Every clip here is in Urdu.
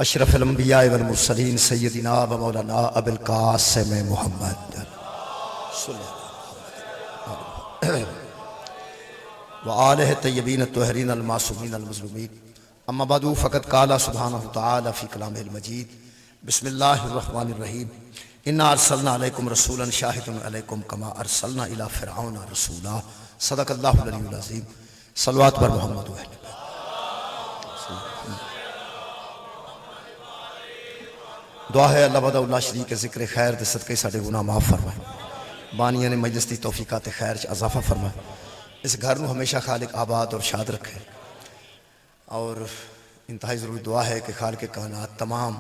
اشرف الانبیاء والمرسلین سیدنا و مولانا ابو القاسم محمد وآلہ طیبین الطاہرین المعصومین المظلومین اما بعد فقد قال سبحانہ تعالی فی کلامہ المجید بسم اللہ الرحمن الرحیم انا ارسلنا علیکم رسولا شاہدا علیکم کما ارسلنا الی فرعون رسولا صدق اللہ العلی العظیم صلوات بر محمد و اہل بیت۔ دعا ہے اللہ وحدہ لا شریک کے ذکر خیر دے صدقے ساڈے گناہ معاف فرمائے، بانیاں نے مجلس دی توفیقات خیر چ اضافہ فرمائے، اس گھر نو ہمیشہ خالق آباد اور شاد رکھے، اور انتہائی ضروری دعا ہے کہ خالق کائنات تمام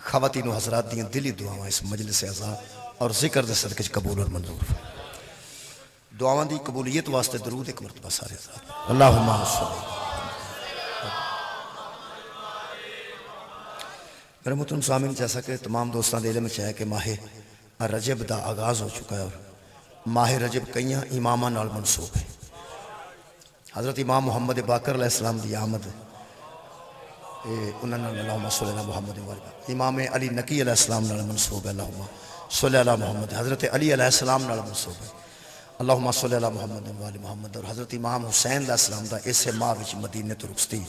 خواتین و حضرات دیاں دلی دعاواں اس مجلس اعزاز اور ذکر دے صدقے چ قبول اور منظور فرمائے۔ دعاواں دی قبولیت واسطے درود ایک مرتبہ سارے حضرات اللہم صلی۔ میرے محترم سامعین، جیسا کہ تمام دوستان دے علم میں ہے کہ ماہ رجب دا آغاز ہو چکا ہے، اور ماہ رجب کئیاں اماماں نال منسوب ہے۔ حضرت امام محمد باقر علیہ السلام دی آمد انہوں نے اللہم صلی اللہ محمد وآلہ، امام علی نقی علیہ السلام نال منسوب ہے اللہم صلی اللہ محمد، حضرت علی علیہ السلام نال منسوب ہے اللہم صلی اللہ محمد وآلہ محمد، اور حضرت امام حسین علیہ السلام دا اسے ماہ وچ مدینہ تو رخصتی،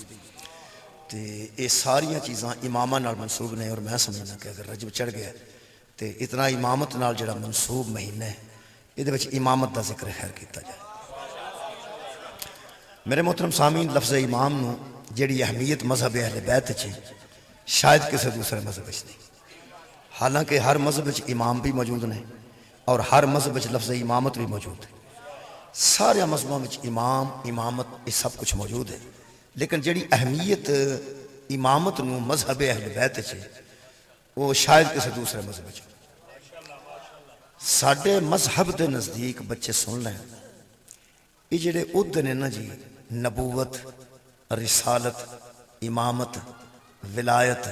تے یہ ساریاں چیزاں امامہ نال منسوب نے، اور میں سمجھنا کہ اگر رجب چڑھ گیا تے اتنا امامت نال جڑا منسوب مہینہ ہے یہ دے وچ امامت دا ذکر خیر کیتا جائے۔ میرے محترم سامعین، لفظ امام نو جڑی اہمیت مذہب اہل بیت چ شاید کسی دوسرے مذہب وچ نہیں، حالانکہ ہر مذہب وچ امام بھی موجود نے اور ہر مذہب وچ لفظ امامت بھی موجود ہے، سارے مذہبوں وچ امام امامت یہ سب کچھ موجود ہے، لیکن جڑی اہمیت امامت نو مذہب اہل بیت چ وہ شاید کسی دوسرے مذہب چ۔ ساڈے مذہب دے نزدیک بچے سن لیں، یہ جڑے عہدے نے نا جی، نبوت، رسالت، امامت، ولایت،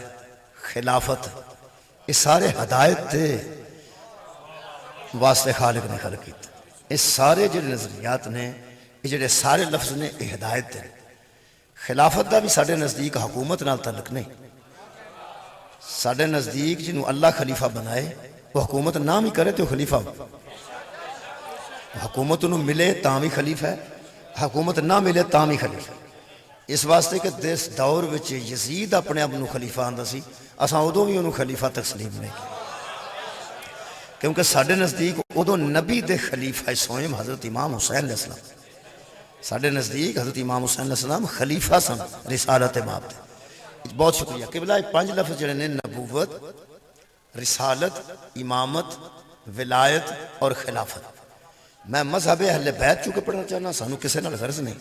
خلافت، یہ سارے ہدایت دے واسطے خالق نے خلق کیتا۔ یہ سارے جڑے نظریات نے، یہ جڑے سارے لفظ نے، یہ ہدایت دے۔ خلافت دا بھی ساڑھے نزدیک حکومت نال تعلق نہیں، ساڑھے نزدیک جنہوں اللہ خلیفہ بنائے وہ حکومت نام ہی کرے تو خلیفہ ہو، حکومت انہوں ملے تاں بھی خلیفہ ہے، حکومت نہ ملے تاں بھی خلیفہ ہے۔ اس واسطے کہ دس دور وچ یزید اپنے اپنوں خلیفہ آندہ سی، اساں ادوں بھی انہوں خلیفہ تسلیم نہیں کیا، کیونکہ ساڑھے نزدیک ادوں نبی دے خلیفہ سوئم حضرت امام حسین علیہ السلام، ساڑھے نزدیک حضرت امام حسین علیہ السلام خلیفہ سن رسالت ماب دے۔ بہت شکریہ قبلہ، پانچ لفظ جڑے نے نبوت، رسالت، امامت، ولایت اور خلافت۔ میں مذہب اہل بیت چونکہ پڑھنا چاہنا، سانو کسے نال غرض نہیں،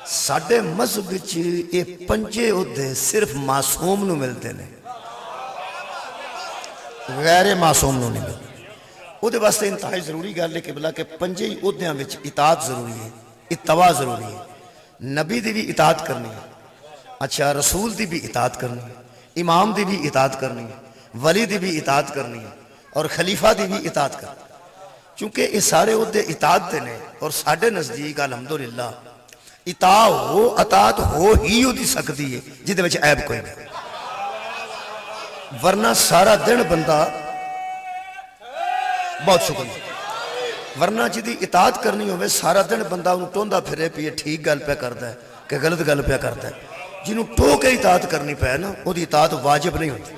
ساڑھے مذہب وچ یہ پنجے عہدے صرف معصوم نو ملتے ہیں، غیر معصوم نو نہیں ملتے۔ وہ دے واسطے انتہائی ضروری گل ہے قبلہ کہ پنجے عہدیاں وچ اطاعت ضروری ہے، اتباع ضروری ہے، نبی دی بھی اطاعت کرنی ہے، اچھا رسول دی بھی اطاعت کرنی ہے، امام دی بھی اطاعت کرنی ہے، ولی دی بھی اطاعت کرنی ہے، اور خلیفہ دی بھی اطاعت کرنی ہے۔ چونکہ یہ سارے عہدے اطاعت دے نے، اور ساڑھے نزدیک الحمدللہ اطاعت ہو ہی ہو دی سکتی ہے جدے وچ عیب کوئی نہیں، ورنہ سارا دن بندہ، بہت شکریہ، ورنہ جدی اطاعت کرنی ہوئے سارا دن بندہ انہوں ٹوندہ پھرے پہ یہ ٹھیک گل پہ کرتا ہے کہ غلط گل پہ کرتا ہے، جنہوں ٹو کے اطاعت کرنی پہ ہے نا وہ دی اطاعت واجب نہیں ہوتی۔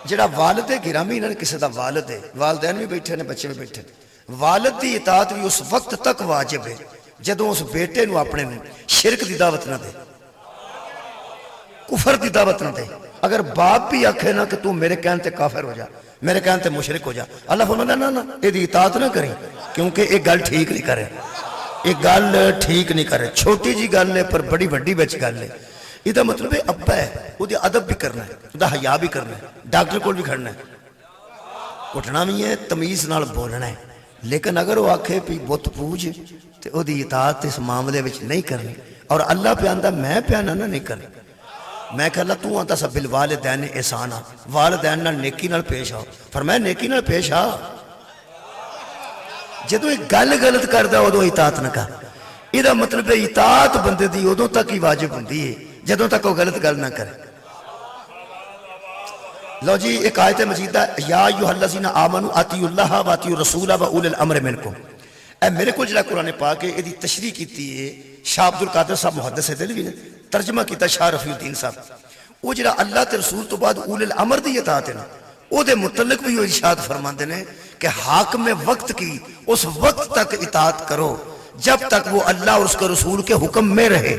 جڑا والد گرامی نہ کسی دا والد ہے، والدین بھی بیٹھے نے، بچے بھی بیٹھے نے، والد دی اطاعت بھی اس وقت تک واجب ہے جدوں اس بیٹے نو اپنے میں شرک دی دعوت نہ دے، کفر دی دعوت نہ دے۔ اگر باپ بھی آکھے نا کہ تو میرے کہن تے کافر ہو جا، میرے کہن تے مشرک ہو جا، اللہ فرماتا نا یہ دی اطاعت نہ کریں، کیونکہ ایک گل ٹھیک نہیں کرے، ایک گل ٹھیک نہیں کرے، چھوٹی جی گل ہے پر بڑی بڑی بچ گل ہے۔ یہ دا مطلب ہے ابا ہے، وہ دی ادب بھی کرنا ہے، وہ دا حیا بھی کرنا ہے، ڈاکٹر کو بھی کھڑنا ہے، اٹھنا بھی ہے، تمیز نال بولنا ہے، لیکن اگر وہ آکھے پی بت پوج تو وہ دی اطاعت اس معاملے وچ نہیں کرنی، اور اللہ پہ آندہ میں پہ آنا نہیں کرنی۔ میں کہ اللہ تو آتا سا بالوالدین احسانا، والدین نال نیکی نال پیش آؤ، فرمایا نیکی نال پیش آ، جدو ایک گل غلط کردا ادو اطاعت نہ کر۔ یہ دا مطلب ہے اطاعت بندے دی ادو تک ہی واجب ہوندی ہے جدوں تک وہ غلط گل نہ کرے۔ لو جی ایک آیت مجیدہ یا ایھا الذین آمنوا اطیعوا اللہ و اطیعوا الرسول و اولی الامر منکم، اے میرے کو جڑا قرآن پاک ہے یہ تشریح کیتی ہے شاہ عبد القادر صاحب محدث دہلوی نے، ترجمہ کیتا شاہ رفیع الدین صاحب۔ وہ جڑا اللہ تے رسول تو بعد اولی الامر دی اطاعت ہے نا، او دے متعلق بھی وہ ارشاد فرماندے نے کہ حاکم وقت کی اس وقت تک اطاعت کرو جب تک وہ اللہ اور اس کے رسول کے حکم میں رہے۔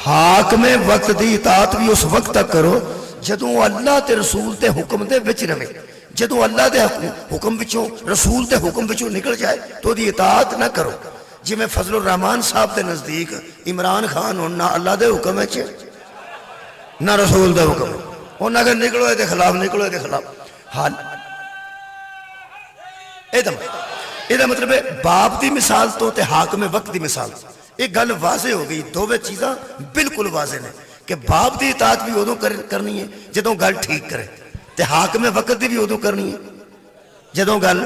حاکم وقت دی اطاعت بھی اس وقت تک کرو جدوں اللہ تے رسول تے حکم دے وچ رہے، جدوں اللہ دے حکم وچوں رسول تے حکم وچوں نکل جائے تو دی اطاعت نہ کرو۔ جی میں فضل الرحمان صاحب دے نزدیک عمران خان ہون نہ اللہ دے حکم وچ نہ رسول دے حکم، ہن اگر نکلو دے خلاف نکلو دے خلاف حال یہ مطلب ہے باپ دی مثال تو تے حاکم وقت دی مثال ایک گل واضح ہو گئی، دوویں چیزاں بالکل واضح نے کہ باپ دی اطاعت بھی ادوں کرنی ہے جدوں گل ٹھیک کرے، تے حاکم وقت دی بھی ادوں کرنی ہے جدوں گل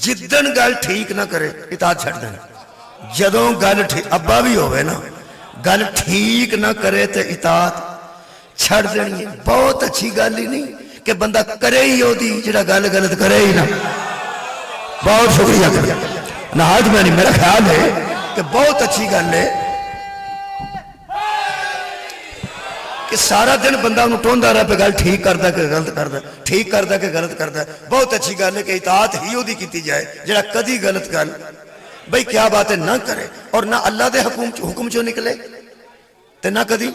جدن گل ٹھیک نہ کرے اطاعت چھڑ دینا، جدوں گل ابا بھی ہوئے نا گل ٹھیک نہ کرے تے اطاعت چھڑ دینی ہے۔ بہت اچھی گل ہی نہیں کہ بندہ کرے ہی ہو دی جڑا گل غلط کرے ہی نہ۔ بہت شکریہ نہ آج میں نہیں، میرا خیال ہے کہ بہت اچھی گل ہے کہ سارا دن بندہ انہوں ٹوندا رہا پہ گل ٹھیک کردا کہ غلط کردا، ٹھیک کردا کہ غلط کردا۔ بہت اچھی گل ہے کہ اطاعت ہی ہو دی کیتی جائے جڑا کدی غلط گل بھئی کیا بات ہے نہ کرے اور نہ اللہ دے حکم چوں نکلے تے نہ کدی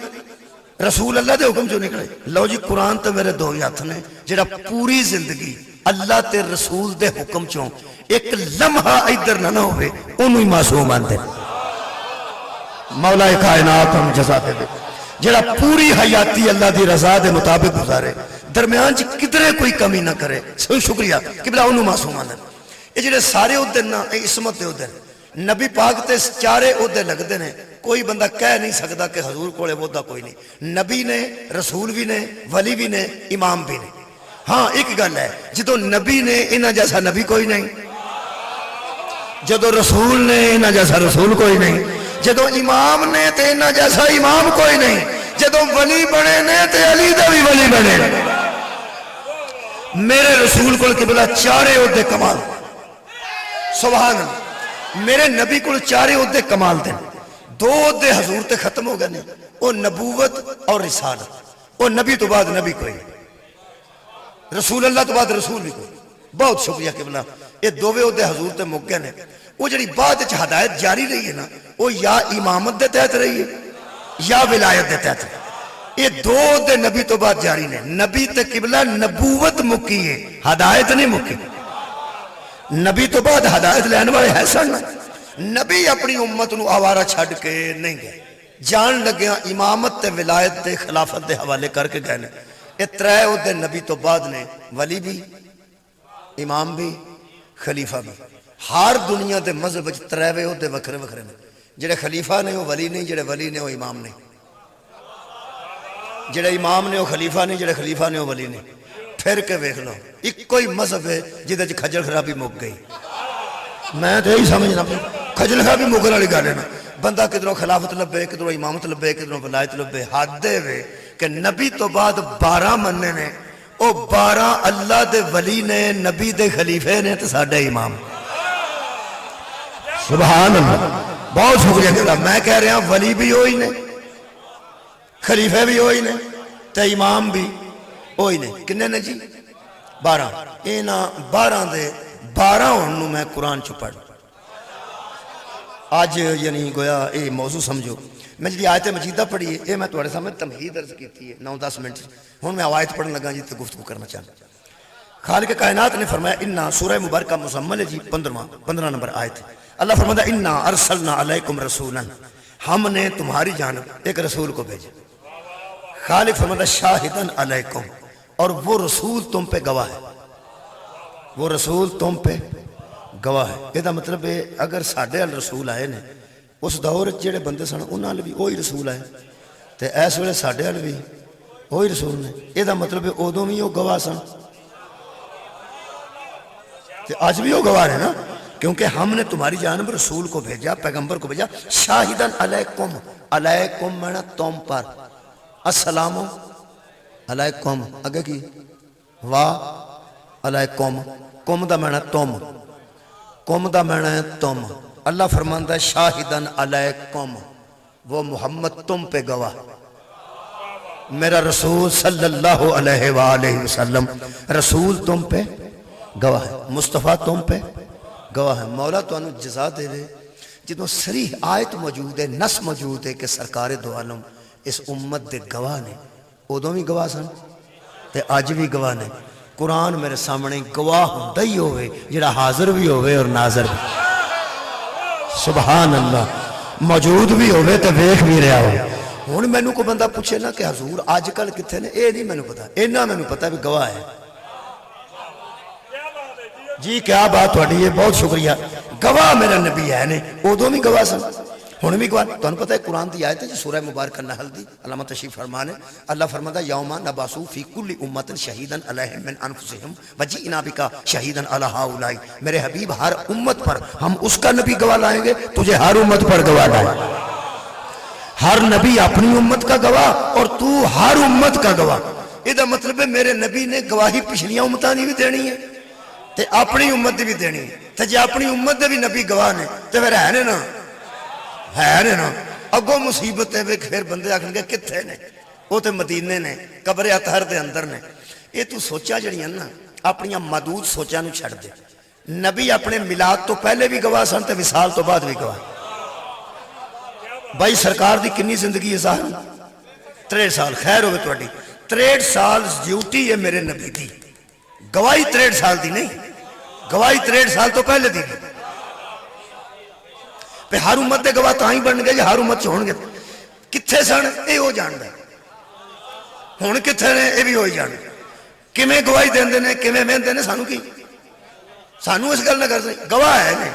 رسول اللہ دے حکم چوں نکلے۔ لو جی قرآن تے میرے دو ہاتھ نے جڑا پوری زندگی اللہ تے رسول دے حکم چوں ایک لمحہ ادھر نہ ہوئے انہوں ہی معصوم آندے۔ مولا کائنات ہم جزا دے دے جڑا پوری حیاتی اللہ دی رضا دے مطابق گزارے، درمیان جی کدرے کوئی کمی نہ کرے، سوئی شکریہ کہ بلا انہوں معصوم آندے۔ یہ جڑے سارے عہدے نا اے عصمت دے عہدے نبی پاک تے چارے عہدے لگدے نے، کوئی بندہ کہہ نہیں سکتا کہ حضور کولے عہدہ کوئی نہیں، نبی نے، رسول بھی نے، ولی بھی نے، امام بھی نے۔ ہاں ایک گل ہے جدو نبی نے انہاں جیسا نبی کوئی نہیں، جدو رسول نے انہاں جیسا رسول کوئی نہیں، جدو امام نے تے انہاں جیسا امام کوئی نہیں، جدو ولی بنے نے تے علی دا بھی ولی بنے۔ میرے رسول کو قبلہ چارے عہدے کمال، سبحان اللہ، میرے نبی کو چارے عہدے کمال دیں، دو عہدے حضور تے ختم ہو گئے وہ نبوت اور رسالت، وہ نبی تو بعد نبی کوئی، رسول اللہ تو بعد رسول بھی کوئی۔ بہت شکریہ قبلہ، یہ دوویں عہدے حضور تے مک گئے نے۔ وہ جڑی بعد ہدایت جاری رہی ہے نا وہ یا امامت دے تحت رہی ہے یا ولایت دے تحت۔ یہ دو عہدے نبی تو بعد جاری نے، نبی تے قبلہ نبوت مکی ہے، ہدایت نہیں مکی۔ نبی تو بعد ہدایت لینے والے ہے سن، نبی اپنی امت نو آوارہ چھڑ کے نہیں گئے، جان لگیا امامت تے ولایت تے خلافت دے حوالے کر کے گئے۔ یہ ترے عہدے نبی تو بعد نے، ولی بھی، امام بھی، خلیفہ بھی۔ ہر دنیا دے مذہب وچ ترے عہدے وکھرے وکھرے نے، جڑے خلیفہ نے وہ ولی نہیں، جڑے ولی نے وہ امام نہیں، جڑے امام نے وہ خلیفہ نہیں، جڑے خلیفہ نے وہ ولی نہیں۔ پھر کے ویکھ لو ایک کوئی مذہب ہے جدے چ کھجل خرابی مک گئی۔ میں تو یہی سمجھنا کھجل خرابی مکن والی گل ہے نا، بندہ کدھروں خلافت لبے، کدھروں امامت لبے، کدھروں ولایت لبے۔ حد دے وے کہ نبی تو بعد 12 مننے نے، او 12 اللہ دے ولی نے، نبی دے خلیفے نے تے ساڈے امام۔ سبحان اللہ، بہت شکریہ کہ میں کہہ رہا ہوں ولی بھی ہوئی نے، خلیفے بھی ہوئی نے تے امام بھی ہوئی نے۔ کنے نے جی 12۔ اینا 12 دے 12 ہونوں میں قرآن چ پڑھ آج یعنی گویا اے موضوع سمجھو۔ میں جی آیت مجیدہ پڑھی ہے، اے میں تمہارے سامنے تمہید عرض کیتی ہے 9-10 منٹ، ہوں میں آیت پڑھنے لگا جی تے گفتگو کرنا چاہتا۔ خالق کائنات نے فرمایا انا، سورہ مبارکہ مزمل ہے جی 15 نمبر آیت۔ اللہ فرماتا انا ارسلنا علیکم رسولا، ہم نے تمہاری جانب ایک رسول کو بھیجا۔ خالق فرماتا شاہدن علیکم، اور وہ رسول تم پہ گواہ ہے، وہ رسول تم پہ گواہ ہے۔ یہ مطلب ہے اگر ساڈے ال رسول آئے نے اس دور جڑے بندے سن انہاں ال بھی وہی رسول آئے تے اس ویلے ساڈے ال بھی وہی رسول نے۔ یہ مطلب ہے ادوں بھی وہ گواہ سن تے اج بھی وہ گواہ ہے نا، کیونکہ ہم نے تمہاری جانب رسول کو بھیجا، پیغمبر کو بھیجا۔ شاہدن علیکم، علیکم مانا تم پر، السلام علیکم اگے کی واہ علیکم کم دا معنی تم کم دا معنی ہے تم اللہ فرماندہ ہے شاہدن علیکم وہ محمد تم پہ گواہ میرا رسول صلی اللہ علیہ وآلہ وسلم رسول تم پہ گواہ ہے مصطفیٰ تم پہ گواہ ہے مولا تو انہوں جزا دے دے جدوں صریح آیت موجود ہے نس موجود ہے کہ سرکار دو عالم اس امت دے گواہ نے ادوں بھی گواہ سن تے آج بھی گواہ نے قرآن میرے سامنے گواہ ہوندہ ہی ہوئے جڑا حاضر بھی ہوئے اور ناظر بھی سبحان اللہ موجود بھی ہوئے تے ویکھ بھی رہا ہوئے ہوں میں کو بندہ پوچھے نا کہ حضور آج کل کتنے نے اے نہیں میں پتا اینا میں پتا بھی گواہ ہے جی کیا بات ہوئی ہے بہت شکریہ گواہ میرا نبی ہے نے ادوں بھی گواہ سن ہوں بھی گواہ تو پتہ ہے قرآن دی آیت ہے جی سورہ مبارکہ نحل دی علامہ تشریف فرمانے اللہ فرماتا یوما نبعث فی کل امت شہیدا علیہم من انفسہم وجئنا بک شہیدا علی ہؤلاء میرے حبیب ہر امت پر ہم اس کا نبی گواہ لائیں گے تجھے ہر امت پر گواہ لائیں گے ہر نبی اپنی امت کا گواہ اور تو ہر امت کا گواہ یہ مطلب ہے میرے نبی نے گواہی پچھلیاں امتاں دی بھی دینی ہے تے اپنی امت دی بھی دینی ہے تے جے اپنی امت دے بھی نبی گواہ نے تے پھر ہے نا اگوں مصیبت ہے پھر بندے آکھن گے کتھے نے وہ تے مدینے نے قبر اطہر دے اندر نے یہ تو سوچا جڑیاں نا اپنی محدود سوچاں نو چھڑ دے نبی اپنے میلاد تو پہلے بھی گواہ سن تے وصال تو بعد بھی گواہ بھائی سرکار دی کنی زندگی ہے سال 63 سال خیر ہوئے تو 63 سال ڈیوٹی ہے میرے نبی دی گواہی 63 سال دی نہیں گواہی 63 سال تو پہلے دی پہ ہر امت دے گواہ تاں ہی بن گئے ہر امت چھوڑ گئے کتھے سن اے ہو جان دے ہون کتھے نے اے بھی ہوئی جان کمیں گواہی دین دینے کمیں مین دینے سانو کی سانو اس گل نہ کر سکتے گواہ ہے نے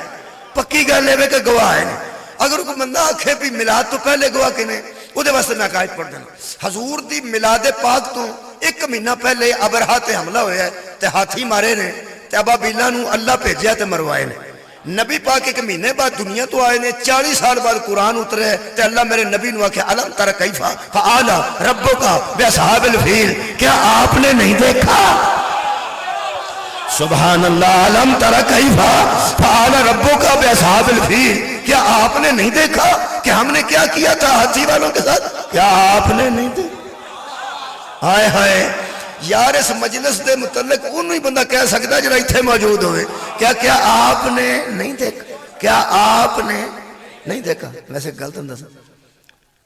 پکی گل ہے کہ گواہ ہے نے اگر کوئی بندہ آکھے بھی میلاد تو پہلے گواہ کنے وہ دے واسطے میں قائد پڑھ دینا حضور دی میلاد پاک تو ایک مہینہ پہلے ابرہا تے حملہ ہویا ہے تے ہاتھی مارے نے تے ابا بیلہ نو اللہ بھیجیا تے مروائے نے نبی پاک ایک مہینے بعد دنیا تو آئے نے 40 سال بعد قرآن اترے ہے تے اللہ میرے نبی نو آکھے علم تر کیفا فعال ربکا باصحاب الفیل کیا آپ نے نہیں دیکھا سبحان اللہ علم تر کیفا فعال ربکا باصحاب الفیل کیا آپ نے نہیں دیکھا کہ ہم نے کیا کیا تھا ہاتھی والوں کے ساتھ کیا آپ نے نہیں دیکھا ہائے ہائے یار اس مجلس دے متعلق انہوں ہی بندہ کہہ سکتا جڑا اتھے موجود ہوئے کیا آپ نے نہیں دیکھا کیا آپ نے نہیں دیکھا ویسے غلط اندر سے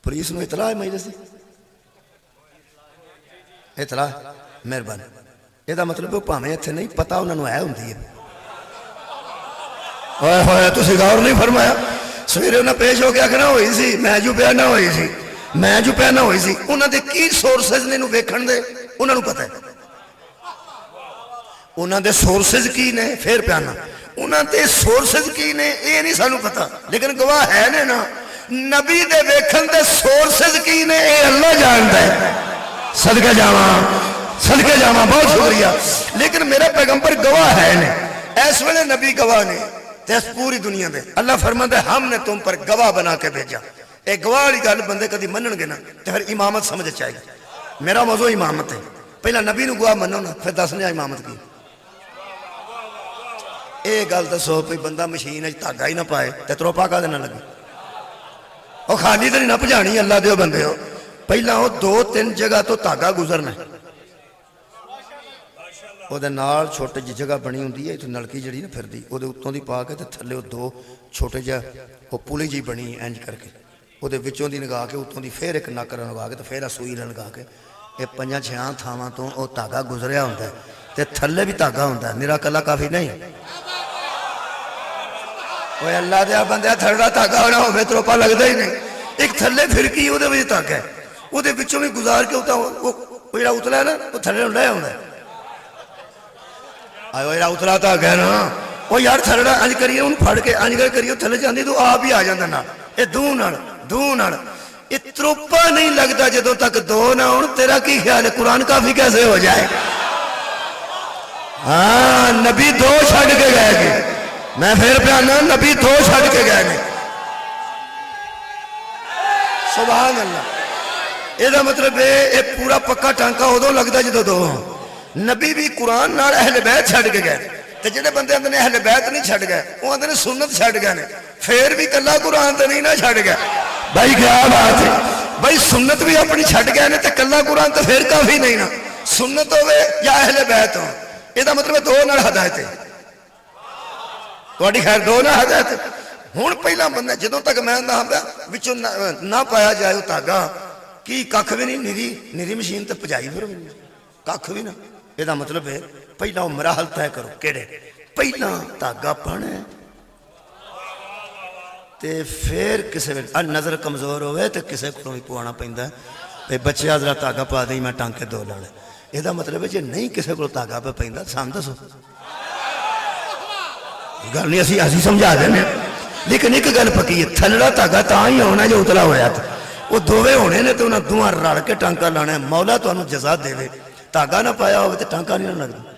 پولیس نو اطلاع ہے مجلس دی اطلاع مہربانی یہ دا مطلب ہے پاہمیں اتھے نہیں پتہ انہوں نے ہے ہوندی ہے ہوئے ہوئے تو غور نہیں فرمایا سویرے انہیں پیش ہو گیا کہ نہ ہوئی سی میں جو پہ نہ ہوئی سی انہوں نے کی سورسز نے انہوں ویکھن دے انہوں نے پتہ ہے انہوں نے سورسز کی نے پھر پیانا انہوں نے سورسز کی نے یہ نہیں سانو پتہ لیکن گواہ ہے نے نا نبی دے ویکھن دے سورسز کی نے اے اللہ جانتا ہے صدقہ جاواں بہت شکریہ لیکن میرا پیغمبر گواہ ہے نے ایس ویلے نبی گواہ نے تیس پوری دنیا دے اللہ فرماتا ہے ہم نے تم پر گواہ بنا کے بھیجا اے گواہ والی گل بندے کدی منن گے نا تو پھر امامت سمجھ چاہیے میرا موضوع امامت ہے پہلا نبی نو گواہ منو نا پھر دسنے امامت کی اے گل دسو پہ بندہ مشین ہے دھاگا ہی نہ پائے تے تروپا کا دینا لگے وہ خالی تو نہیں نہ پجانی اللہ دیو بندے ہو پہلا وہ 2-3 جگہ تو دھاگا گزرنا ہے وہ دے نال چھوٹے جی جگہ بنی ہوندی ہے تو نلکی جڑی نہ پھر دی وہ دے اتوں دی پا کے تے تھلے وہ 2 چھوٹے جا وہ پولی جی بنی اینج کر کے وہ دے وچوں دی نگاہ کے اتوں دی پھر ایک ناکر نگاہ کے تے پھر سوئی لگا کے یہ 5-6 تھاواں تو وہ دھاگا گزریا ہوندا ہے تے تھلے بھی دھاگا ہوندا ہے میرا کلا کافی نہیں وہ اللہ دے بندہ تھڑا دھاگا ہونا ہوے تروپا لگدا ہی نہیں ایک تھلے پھرکی وہ دے وچ دھاگا ہے وہ دے وچوں بھی گزار کے وہ جڑا اتلا ہے نا وہ تھلے ہوندا ہوندا ہے آئے وہ اترا تھا گیا نا وہ یار تھلڑا انج کریے ان پھڑ کے انج کریے تھلے جاندی تو آپ ہی آ جاندہ نا اے دو نڑ یہ تروپا نہیں لگتا جدوں تک 2 نہ ہون تیرا کی خیال ہے قرآن کافی کیسے ہو جائے ہاں نبی 2 چھڑ کے گئے گے میں پھر پیانا نبی 2 چھڑ کے گئے گے سبحان اللہ یہ مطلب ہے یہ پورا پکا ٹانکا ادو لگ نبی بھی قرآن نال اہل بیت چھڑ کے گئے تے جڑے بندے آندے نے اہل بیت نہیں چھڑ گئے وہ آندے نے سنت چھڑ گئے نے پھر بھی کلا قرآن تے نہیں نہ چھڑ گئے بھائی کیا بات ہے بھائی سنت بھی اپنی چھڑ گئے نے تے کلا قرآن تے پھر کافی نہیں نا سنت ہوے یا اہل بیت ہو یہ دا مطلب دو نال ہدایت ہے تہاڈی خیر دو نال ہدایت ہن پہلا بندہ جدوں تک میں آندا وچوں نہ پایا جائے وہ دھاگا کی کھ بھی نہیں نری مشین تے پجائی پھر کھ بھی نہ یہ مطلب ہے پہلا وہ مراحل طے کرو کہڑے پہلا دھاگا پانا ہے تے پھر کسے نظر کمزور ہوئے تے کسے کو بھی پوانا پیندا ہے تے بچے ذرا دھاگا پا دیں میں ٹانکے دو لانے یہ مطلب ہے جی نہیں کسے کو دھاگا پہ پیندا سان دسو گل نہیں اسی سمجھا دینے لیکن ایک گل پکی ہے تھلڑا دھاگا تاں ہی ہونا جو اتلا ہویا تھا وہ دووے ہونے نے تو انہاں دوہاں رل کے ٹانکا لانا ہے مولا تانوں جزا دے دھاگا نہ پایا ہوئے تو ٹانکا نہیں لگتا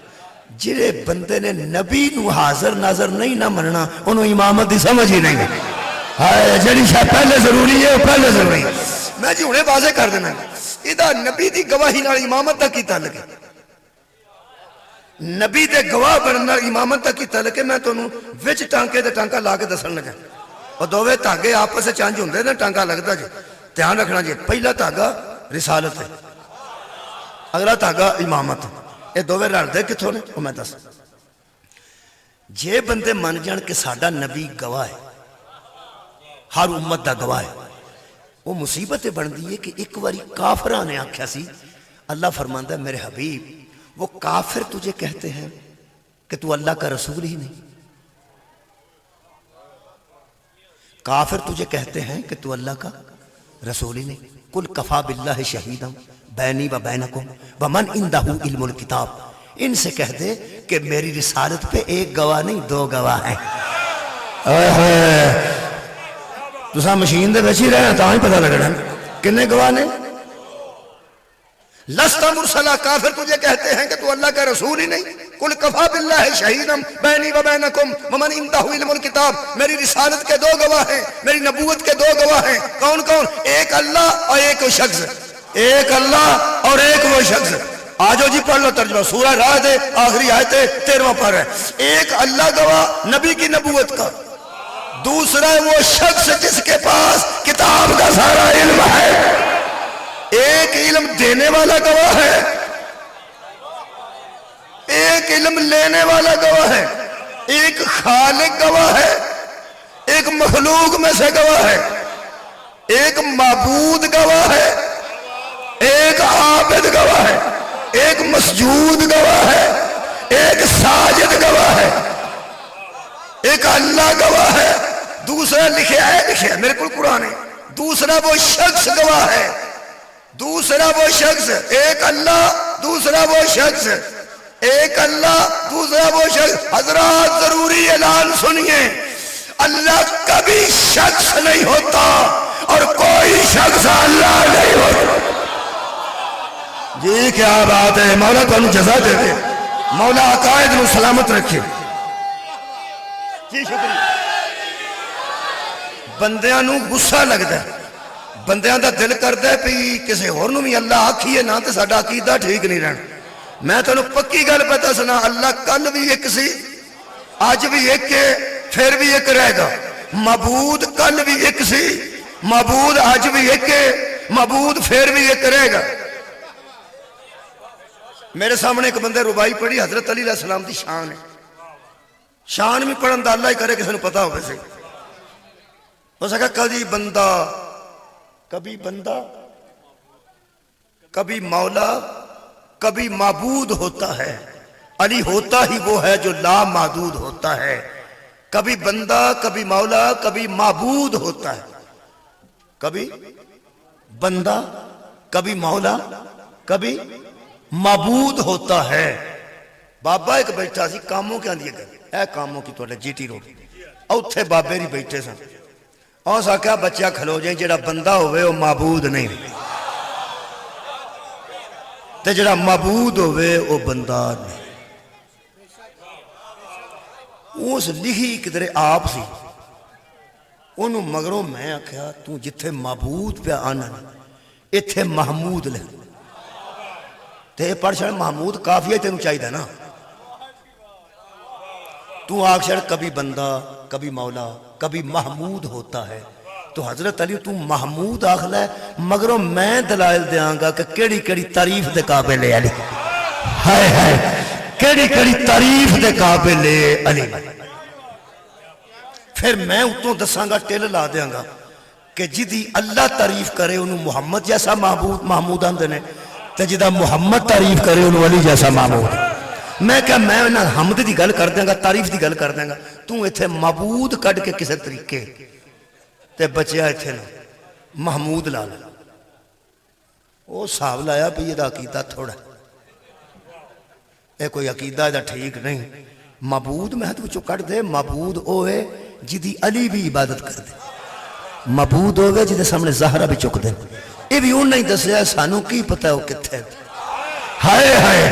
جڑے بندے نے نبی نو حاضر ناظر نہیں نہ مننا انہوں امامت دی سمجھ ہی نہیں ہے جڑی شاید پہلے ضروری ہے وہ پہلے ضروری ہے میں جی انہیں واضح کر دینا ادھا نبی دی گواہی نال امامت تک کی تعلق ہے نبی دے گواہ بننا امامت تک کی تعلق ہے میں تو انہوں وچ ٹانکے دے ٹانکا لا کے دسن لگا اور دووے دھاگے آپس سے چانج ہوندے نا ٹانکا لگتا جی دھیان رکھنا جی پہلا دھاگا رسالت ہے اگلا دھاگا امامت یہ دووے رل دے کتھوں نے وہ میں دس جے بندے من جان کہ ساڈا نبی گواہ ہے ہر امت دا گواہ ہے وہ مصیبت بن دی ہے کہ ایک واری کافرہ نے آکھیا سی اللہ فرماندہ ہے میرے حبیب وہ کافر تجھے کہتے ہیں کہ تو اللہ کا رسول ہی نہیں کافر تجھے کہتے ہیں کہ تو اللہ کا رسول ہی نہیں کل کفا باللہ شہیدہ بینی و بینکم ومن عندہ علم الکتاب ان سے کہہ دے کہ میری رسالت پہ ایک گواہ نہیں دو گواہ ہیں تو ساں مشین دے بیچی رہے ہیں تاں ہی پتہ لگنا کنے گواہ نے لستا مرسلہ کافر تجھے کہتے ہیں کہ تو اللہ کا رسول ہی نہیں کل کفا باللہ شہیدم بینی و بینکم ومن عندہ علم الکتاب میری رسالت کے دو گواہ ہیں میری نبوت کے دو گواہ ہیں کون کون ایک اللہ اور ایک شخص ایک اللہ اور ایک وہ شخص آجو جی پڑھ لو ترجمہ سورہ راہ دے آخری آیت 13واں پر ہے ایک اللہ گواہ نبی کی نبوت کا دوسرا وہ شخص جس کے پاس کتاب کا سارا علم ہے ایک علم دینے والا گواہ ہے ایک علم لینے والا گواہ ہے ایک خالق گواہ ہے ایک مخلوق میں سے گواہ ہے ایک معبود گواہ ہے ایک عابد گواہ ہے ایک مسجود گواہ ہے ایک ساجد گواہ ہے ایک اللہ گواہ ہے دوسرا لکھے ہے میرے کو قرآن ہے دوسرا وہ شخص گواہ ہے دوسرا وہ شخص ایک اللہ دوسرا وہ شخص ایک اللہ دوسرا وہ شخص حضرات ضروری اعلان سنیے اللہ کبھی شخص نہیں ہوتا اور کوئی شخص اللہ نہیں ہوتا جی کیا بات ہے مولا تو انہوں جزا دے دے مولا عقائد میں سلامت رکھے جی شکریہ بندیاں نو غصہ لگتا ہے بندیاں دا دل کرتا ہے پی کسے اور نو بھی اللہ آکھیے نا تے ساڈا عقیدہ ٹھیک نہیں رہنا میں تو پکی گل پتا سنا اللہ کل بھی ایک سی آج بھی ایک ہے پھر بھی ایک رہے گا معبود کل بھی ایک سی معبود آج بھی ایک ہے معبود پھر بھی ایک رہے گا میرے سامنے ایک بندے ربائی پڑھی حضرت علی علیہ السلام دی شان ہے شان بھی پڑھن دا اللہ ہی کرے کسی نے پتا ہو ویسے ہو سکا کبھی بندہ کبھی مولا کبھی معبود ہوتا ہے علی ہوتا ہی وہ ہے جو لا معدود ہوتا ہے کبھی بندہ کبھی مولا کبھی معبود ہوتا ہے کبھی بندہ کبھی مولا کبھی معبود ہوتا ہے بابا ایک بیٹھا سی کاموں کے اندیے گئے اے کاموں کی توڑے جی ٹی روڈ اوتھے بابے ری بیٹھے سن اور ساکھا بچہ کھلو جائیں جڑا بندہ ہوئے وہ معبود نہیں تے جڑا معبود ہوئے وہ بندہ نہیں اس لکھی کدھر آپ سی انہوں مگروں میں آکھیا تو جتھے معبود پہ آنا اتھے محمود لے تے پڑھ چھڑ محمود کافیہ تینوں چاہیے نا. تو آگ چھڑ کبھی بندہ کبھی مولا کبھی محمود ہوتا ہے. تو حضرت علی تو محمود آخلا ہے مگروں میں دلائل دیاں گا کہ کیڑی کیڑی تعریف دے قابل ہے علی. ہائے ہائے کیڑی کیڑی تعریف دے قابل ہے علی. پھر میں اتوں دساں گا ٹل لا دیاں گا کہ جدی اللہ تعریف کرے انہوں محمد جیسا محمود آندے نے تے جدہ محمد تعریف کرے انہوں علی جیسا محمود. میں کہا میں انہاں حمد دی گل کر دیں گا تعریف دی گل کر دیں گا تو ایتھے معبود کٹ کے کسے طریقے تے بچیا ایتھے نا محمود لالا. وہ صاحب لایا بھی یہ دا عقیدہ تھوڑا اے کوئی عقیدہ دا ٹھیک نہیں. معبود میں تو چکڑ دے معبود ہوئے جدی علی بھی عبادت کر دے. معبود ہوئے جدے سامنے زہرہ بھی چک دے. یہ بھی ان نہیں دسیا سانو کی پتہ ہے وہ کتھے. ہائے ہائے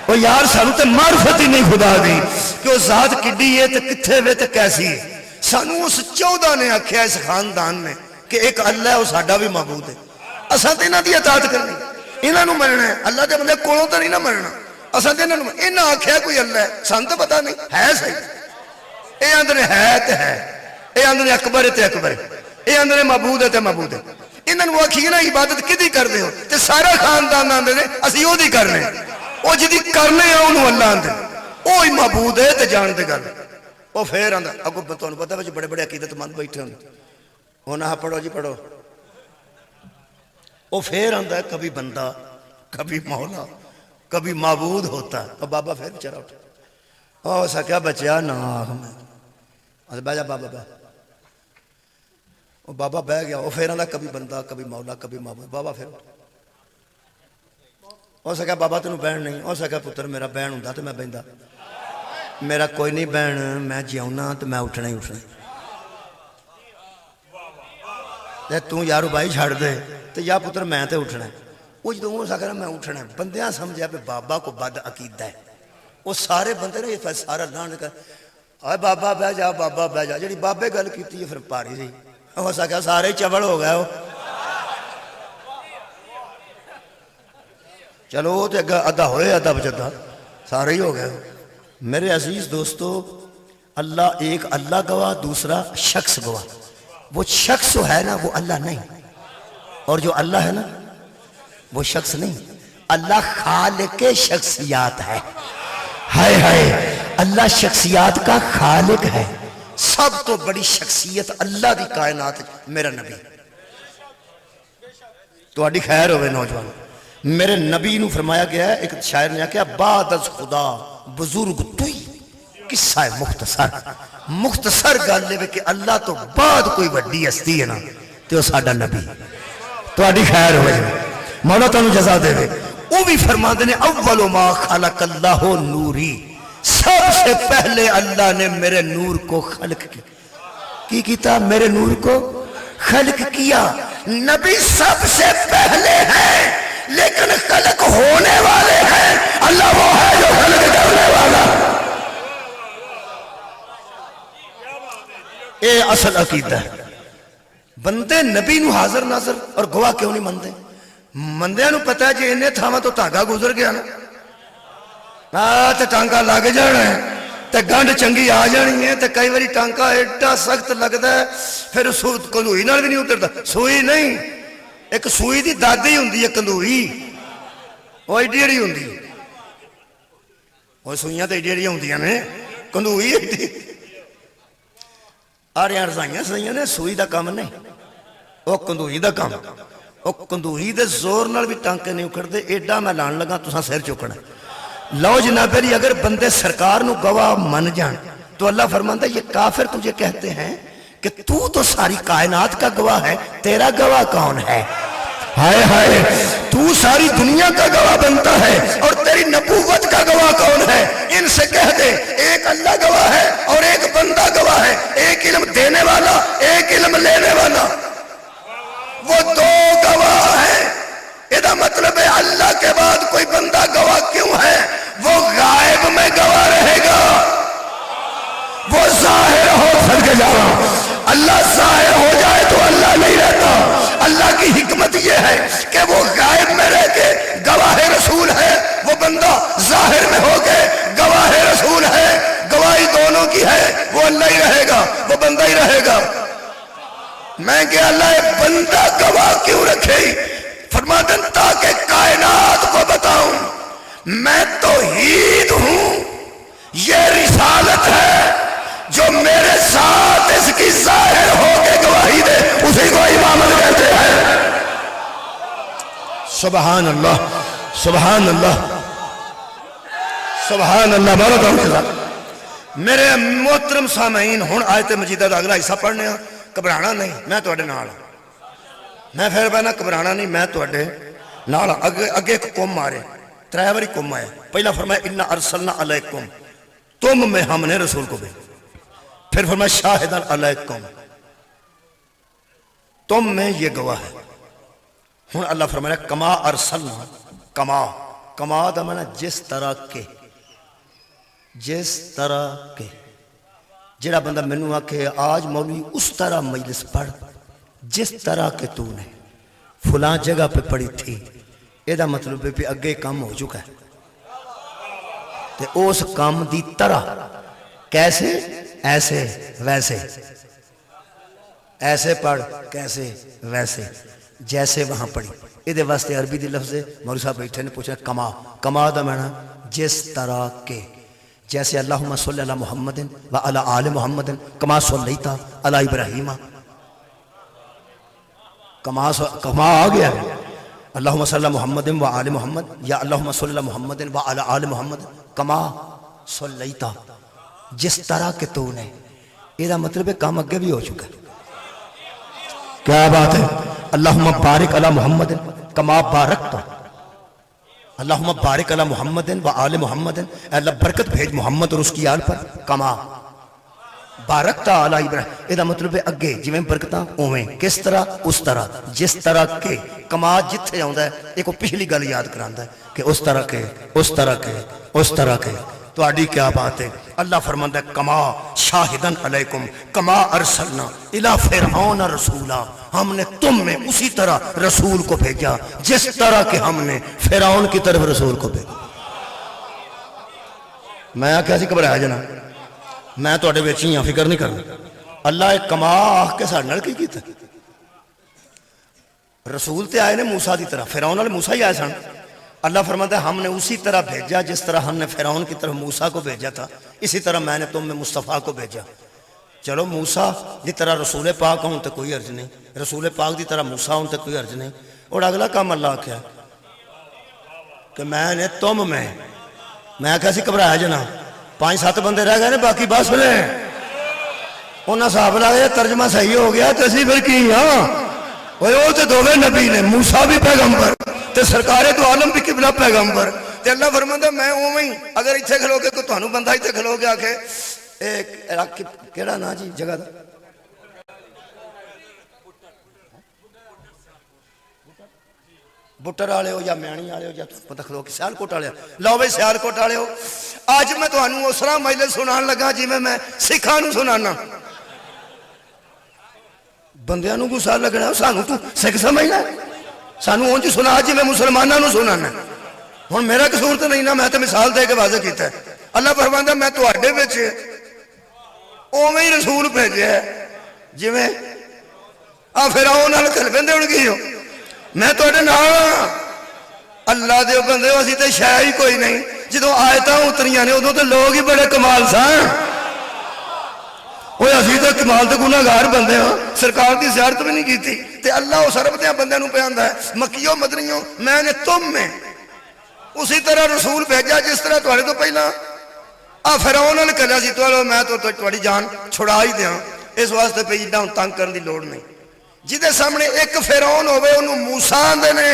وہ یار سانو تے معرفت ہی نہیں خدا دی کہ وہ ذات کڈی ہے تے کتھے وے تے کیسی ہے. سانو اس 14 نے آکھیا اس خاندان نے کہ ایک اللہ ہے وہ ساڈا بھی معبود ہے. اساں تے انہاں دی اطاعت کرنی انہاں نو مننا ہے. اللہ دے بندے کولوں تے نہیں نہ مننا. اساں تے انہاں آکھیا کوئی اللہ ہے سان تے پتہ نہیں ہے صحیح. اے اندر ہے تے ہے اے اندر اکبر ہے تے اکبر ہے اے اندر معبود ہے تے معبود ہے. انہاں نو آکھی نا عبادت کدی کردے ہو تے سارا خاندان آندے نے اسی او دی کرنے او جدی کرنے ہیں انہوں اللہ آندے اوہی معبود ہے تے جان دے گل. وہ پھر آندا اگو تانوں پتہ وچ بڑے بڑے عقیدت مند بیٹھے ہوندے وہ نہ پڑھو جی پڑھو. وہ پھر آندا ہے کبھی بندہ کبھی مولا کبھی معبود ہوتا ہے. اور بابا پھر بیچارہ اٹھا او سا کیا بچیا نا میں بہ جا بابا بہ. وہ بابا بہ گیا. وہ پھر آندا کبھی بندہ کبھی مولا کبھی معبود. بابا پھر ہو سکا بابا تینوں بہن نہیں ہو سکا پتر میرا بہن ہوں تو میں بہندا میرا کوئی نہیں بہن میں جیونا تو میں اٹھنا ہی اٹھنا. تو یارو بھائی چھڑ دے تو یا پتر میں تے اٹھنا ہے. وہ جدوں ہو سکا میں اٹھنا ہے بندیاں سمجھا پہ بابا کو بد عقیدہ ہے. وہ سارے بندے نے یہ سارا لان کر آئے بابا بہ جا بابا بہ جا. جڑی بابے گل کیتی ہے پھر پاری سی ہو سکا سارے چبل ہو گئے. چلو وہ تو ادھا ہوئے ادھا بچتا سارے ہی ہو گئے. میرے عزیز دوستو اللہ ایک اللہ گواہ دوسرا شخص گواہ. وہ شخص جو ہے نا وہ اللہ نہیں اور جو اللہ ہے نا وہ شخص نہیں. اللہ خالق شخصیات ہے. ہائے ہائے اللہ شخصیات کا خالق ہے. سب تو بڑی شخصیت اللہ دی کائنات میرا نبی. تو اڈی خیر ہوئے نوجوان میرے نبی نو فرمایا گیا ہے. ایک شاعر نے کہا بعد از خدا بزرگ توئی قصہ ہے مختصر گل لے کہ اللہ تو بعد کوئی وڈی ہستی ہے نا تو ساڈا نبی. تو اڈی خیر ہوئے مولا تانوں جزا دے دے. وہ بھی فرما دے اول ما خلق اللہ نوری. سب سے پہلے اللہ نے میرے نور کو خلق کی کیتا میرے نور کو خلق کیا. نبی سب سے پہلے ہے لیکن خلق ہونے والے ہیں. اللہ وہ ہے جو خلق کرنے والا. اے اصل عقیدہ ہے. بندے نبی نو حاضر ناظر اور گواہ کیوں نہیں مندے؟ مندیاں نو پتہ ہے جی انہیں تھاواں تو تاگا گزر گیا نا تے ٹانکا لگ جانا ہے تے گنڈ چنگی آ جانی ہے. تے کئی باری ٹانکا ایڈا سخت لگتا ہے پھر کندوئی نال بھی نہیں اترتا. سوئی نہیں ایک سوئی دی دادی ہوندی ہے کندوئی وہ ایڈی ایڈی ہوندی وہ سوئیاں تے ایڈی ایڈی ہوندیاں نے کندوئی ایڈی آریاں رضائیاں سائیاں نے. سوئی دا کام نہیں وہ کندوئی دا کام. وہ کندوئی دے زور نال بھی ٹانکے نہیں اکھڑ دے. ایڈا میں لان لگا تساں سر چکنا. لو جناب علی اگر بندے سرکار نو گواہ من جان تو اللہ فرماندا ہے یہ کافر تجھے کہتے ہیں کہ تو ساری کائنات کا گواہ ہے تیرا گواہ کون ہے؟ ہائے ہائے تو ساری دنیا کا گواہ بنتا ہے اور تیری نبوت کا گواہ کون ہے؟ ان سے کہہ دے ایک اللہ گواہ ہے اور ایک بندہ گواہ ہے. ایک علم دینے والا ایک علم لینے والا وہ دو گواہ ہیں. یہ مطلب ہے اللہ کے بعد کوئی بندہ گواہ کیوں ہے؟ وہ غائب میں گواہ رہے گا. وہ ظاہر ہو سر کے جانا. اللہ ظاہر ہو جائے تو اللہ نہیں رہتا. اللہ کی حکمت یہ ہے کہ وہ غائب میں رہ کے گواہ رسول ہے ظاہر میں ہو کے گواہ رسول ہے، گواہی دونوں کی ہے، وہ اللہ ہی رہے گا، وہ بندہ ہی رہے گا۔ میں کہ اللہ بندہ گواہ کیوں رکھے؟ فرماتے ہیں تاکہ کائنات کو بتاؤں میں توحید ہوں، یہ رسالت ہے، جو میرے ساتھ اس کی ظاہر ہو کے گواہی دے اسی کو امامت کہتے ہیں۔ سبحان اللہ، سبحان اللہ، سبحان اللہ، بارک اللہ۔ میرے محترم سامعین، ہن آیت مجیدہ دا اگلا حصہ پڑھنے ہاں۔ گھبرانا نہیں، میں تواڈے نال ہاں، میں پھر پہنا گھبرانا نہیں، میں تواڈے نال ہاں۔ اگے ایک قوم مارے، ترے باری قوم آئے، پہلا فرمایا انا ارسلنا علیکم، تم میں ہم نے رسول کو بھیجا، پھر فرمایا شاہدن علیکم، تم میں یہ گواہ ہے۔ ہن اللہ فرمایا کما ارسلنا، کما دا معنی جس طرح کے، جس طرح کے، جڑا بندہ مینوں آکھے آج مولوی اس طرح مجلس پڑھ جس طرح کے تو نے فلاں جگہ پہ پڑھی تھی، یہ دا مطلب ہے کہ اگے کام ہو چکا ہے، تے اس کام دی طرح، کیسے؟ ایسے ویسے، ایسے پڑھ کیسے ویسے، جیسے وہاں پڑھی۔ یہ واسطے عربی دی لفظ ہے، مولوی صاحب بیٹھے نے پوچھا کما دا معنی جس طرح کے، جیسے اللہم صلی علی محمد وعلی آل محمد کما صلیت علی ابراہیم، کما آ گیا ہے، اللہم صلی علی محمد وعلی محمد، یا اللہم صلی علی محمد وعلی آل محمد کما صلیت، جس طرح کے تو نے، یہ مطلب ہے کام اگے بھی ہو چکا ہے۔ کیا بات ہے؟ اللہم بارک علی محمد کما بارکت، اللہم بارک علی محمد و آل محمد، اے اللہ برکت بھیج محمد اور اس کی آل پر، کما بارکتا علی ابراہیم، یہ مطلب ہے اگے جویں برکتاں اویں، کس طرح؟ اس طرح، جس طرح کے، کما جتھے آندا ہے ایک پچھلی گل یاد کراندا ہے کہ اس طرح کے، اس طرح کے، اس طرح کے۔ تہاڈی کیا بات ہے؟ اللہ فرماندا ہے کما شاہدن علیکم کما ارسلنا الی فرعون رسولا، ہم نے تم میں اسی طرح رسول کو بھیجا جس طرح کہ ہم نے فرعون کی طرف رسول کو بھیجا۔ میں کیسی گھبرایا جنا، میں تواڈے وچ ہی ہاں، فکر نہیں کرنا۔ اللہ ایک کما آخ کے ساڈے نال کی کیتا؟ رسول تے آئے نے موسیٰ دی طرح، فرعون والے موسیٰ ہی آئے سن۔ اللہ فرماتا ہے ہم نے اسی طرح بھیجا جس طرح ہم نے فرعون کی طرف موسیٰ کو بھیجا تھا، اسی طرح میں نے تم میں مصطفیٰ کو بھیجا۔ چلو موسیٰ دی طرح رسول پاک ہوں تو کوئی عرض نہیں، رسول پاک دی طرح موسیٰ ہوں تو کوئی عرض نہیں۔ اور اگلا کام اللہ کیا کہ میں نے تم میں کیسی گھبرایا جنا، 5-7 بندے رہ گئے نے، باقی بس لیں انہاں صاحب لگے ترجمہ صحیح ہو گیا تو اسی پھر کی ہاں وہ تو دوویں نبی نے، موسیٰ بھی پیغمبر تے سرکار تو عالم بھی قبلہ پیغمبر۔ تے اللہ فرماندا میں اوویں اگر ایتھے کھلو کے کوئی تانوں بندہ ایتھے کھلو کے آکھے کیڑا نا جی جگہ دا بٹر والے ہو یا میانی والے ہو یا پتہ کھلو کے سیالکوٹ والے، لو بھائی سیالکوٹ والے ہو، اج میں تانوں اس طرح مجلس سنان لگا جی میں سکھاں نوں سنانا۔ بندیاں نوں غصہ لگنا، سانوں تو سکھ سمجھنا، سانوں اونج سنا جی میں مسلماناں نوں سنانا۔ ہن میرا قصور تو نہیں نا، میں تو مثال دے کے واضح کیتا ہے۔ اللہ فرماندا میں تواڈے وچ اوویں ہی رسول بھیجیا ہے جویں آ فرعون نال کل بندے ہن کی ہو، میں تواڈے نال اللہ دے بندے اسی تے شے ہی کوئی نہیں۔ جدوں آیتاں اتریاں نے ادوں تے لوگ ہی بڑے کمال سن، وہ اسی تو کمال تے گناہگار بندے ہاں، سرکار دی زیارت بھی نہیں کیتی تے اللہ اس عرب دیاں بندیاں نوں پیاندا ہے مکیو مدنیو میں نے تم میں اسی طرح رسول بھیجا جس طرح تواڈے تو پہلا فرعون نے کہا سی تو میں تو تواڈی جان چھڑا ہی دیاں، اس واسطے پہ ایڈا ہن تنگ کرن دی لوڑ نہیں۔ جدے سامنے ایک فرعون ہوے اونوں موسیٰ آندے نے،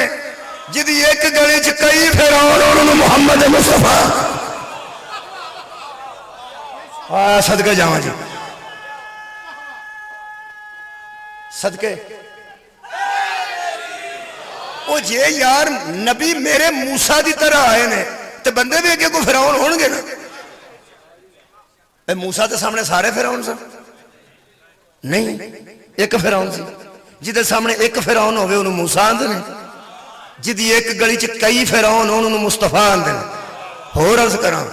جدی ایک گلی چ کئی فرعون اونوں محمد مصطفیٰ۔ صدقے جاواں جی، صدقے وہ جے یار نبی میرے موسیٰ دی طرح آئے نے تے بندے بھی اگے کوئی فرعون ہون گے نا۔ موسیٰ تے سامنے سارے فرعون سن نہیں، ایک فرعون سی، جدے سامنے ایک فرعون ہوئے انہوں موسیٰ آندے نے، جدی ایک گلی چ کئی فرعون انہوں مصطفیٰ آندے نے۔ ہور عرض کراں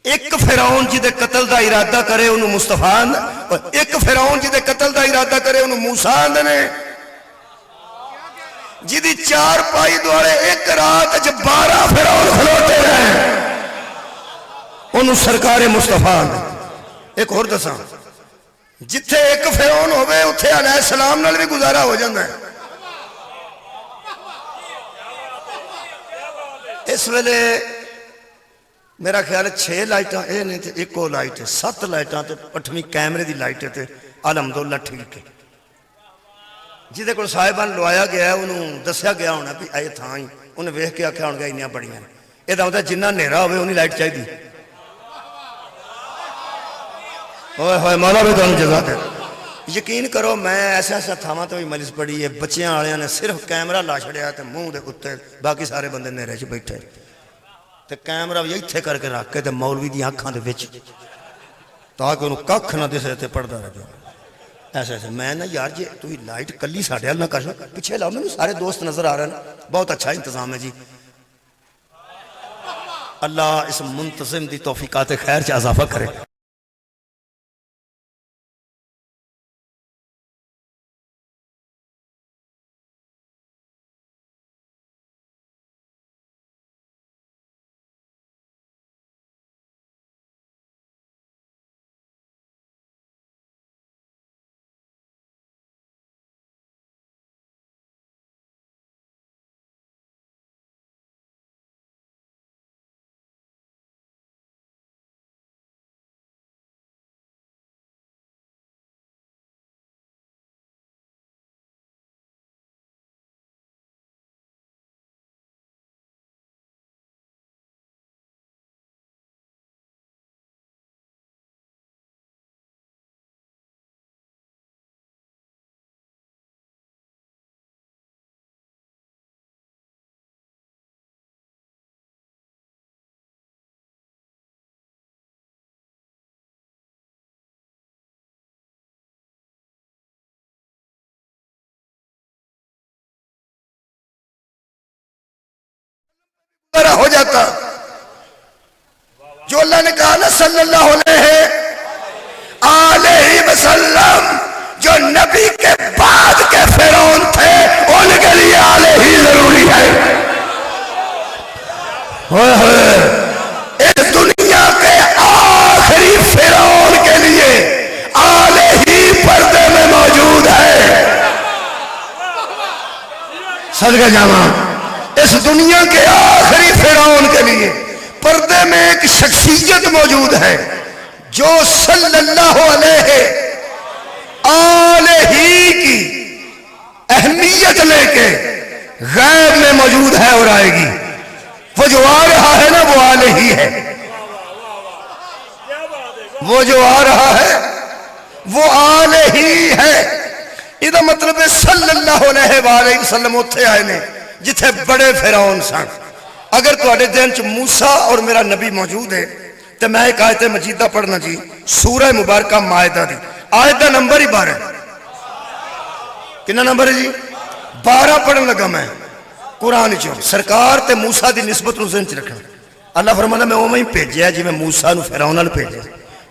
ایک فرعون جی دے قتل دا ارادہ کرے انہوں مصطفیٰ اور ایک فرعون جی دے قتل دا ارادہ کرے انہوں موسیٰ نے جی دی 4 پائی دوارے ایک رات جب 12 فرعون کھلوتے رہے انہوں سرکار مصطفیٰ ایک اور دساں جتھے ایک فرعون ہوئے اتھے علیہ السلام نال بھی گزارا ہو جاندہ ہے اس ویلے میرا خیال ہے 6 لائٹاں اے نہیں تھے ایک اور لائٹ ہے 7 لائٹاں تے 8ویں کیمرے دی لائٹ ہے الحمدللہ ٹھیک ہے جیدے کو صاحبان لوایا گیا ہے انہوں دسیا گیا ہونا بھی آئے تھا ہی انہیں ویخ کے آکھا ہونا انہیں بڑی ہیں یہ دا ہوتا ہے جنہ نیرہ ہوئے انہیں لائٹ چاہی دی ہوئے ہوئے مولا بھی تو انہیں جزاک ہے یقین کرو میں ایسا ایسا تھاما تو بھی مجلس پڑی ہے بچیاں آلیاں نے صرف کیمرہ لا چھڑیا تھے منہ دے کتے باقی سارے بندے نیرے چھ بیٹھے تے کیمرہ بھی یہی تھے کر کے رکھ کے تے مولوی دی آنکھاں دے وچ تاکہ انہوں ککھ نہ دسے تے پڑھ دا رہ جائے ایسے ایسے میں نا یار جی تو ہی لائٹ کلی ساڑھے حل نہ کرنا پچھے لاؤ میں سارے دوست نظر آ رہے ہیں بہت اچھا انتظام ہے جی اللہ اس منتظم دی توفیقات خیر چا اضافہ کرے ہو جاتا جو اللہ نے کہا نا صلی اللہ علیہ وسلم جو نبی کے بعد کے فرعون تھے ان کے لیے علیہ ضروری ہے اس دنیا کے آخری فرعون کے لیے علیہ پردے میں موجود ہے صدقہ جامعہ اس دنیا کے آخری فرعون کے لیے پردے میں ایک شخصیت موجود ہے جو صلی اللہ علیہ کی اہمیت لے کے غیب میں موجود ہے اور آئے گی وہ جو آ رہا ہے نا وہ علیہ ہے وہ جو آ رہا ہے وہ علیہ ہے یہ مطلب ہے صلی اللہ علیہ وسلم اتھے آئے نے جتھے بڑے فرعون سن اگر تو اڑے دین چ موسیٰ اور میرا نبی موجود ہے تو میں ایک آیت مجیدہ پڑھنا جی سورہ مبارکہ مائدہ دی آیتہ نمبر ہی 12 کنا نمبر ہے جی 12 پڑھن لگا میں قرآن چو سرکار تے موسیٰ دی نسبت نو ذہن چ رکھنا اللہ فرماتا میں اوہ ہی بھیجیا جی میں موسیٰ نو فرعون نال بھیجیا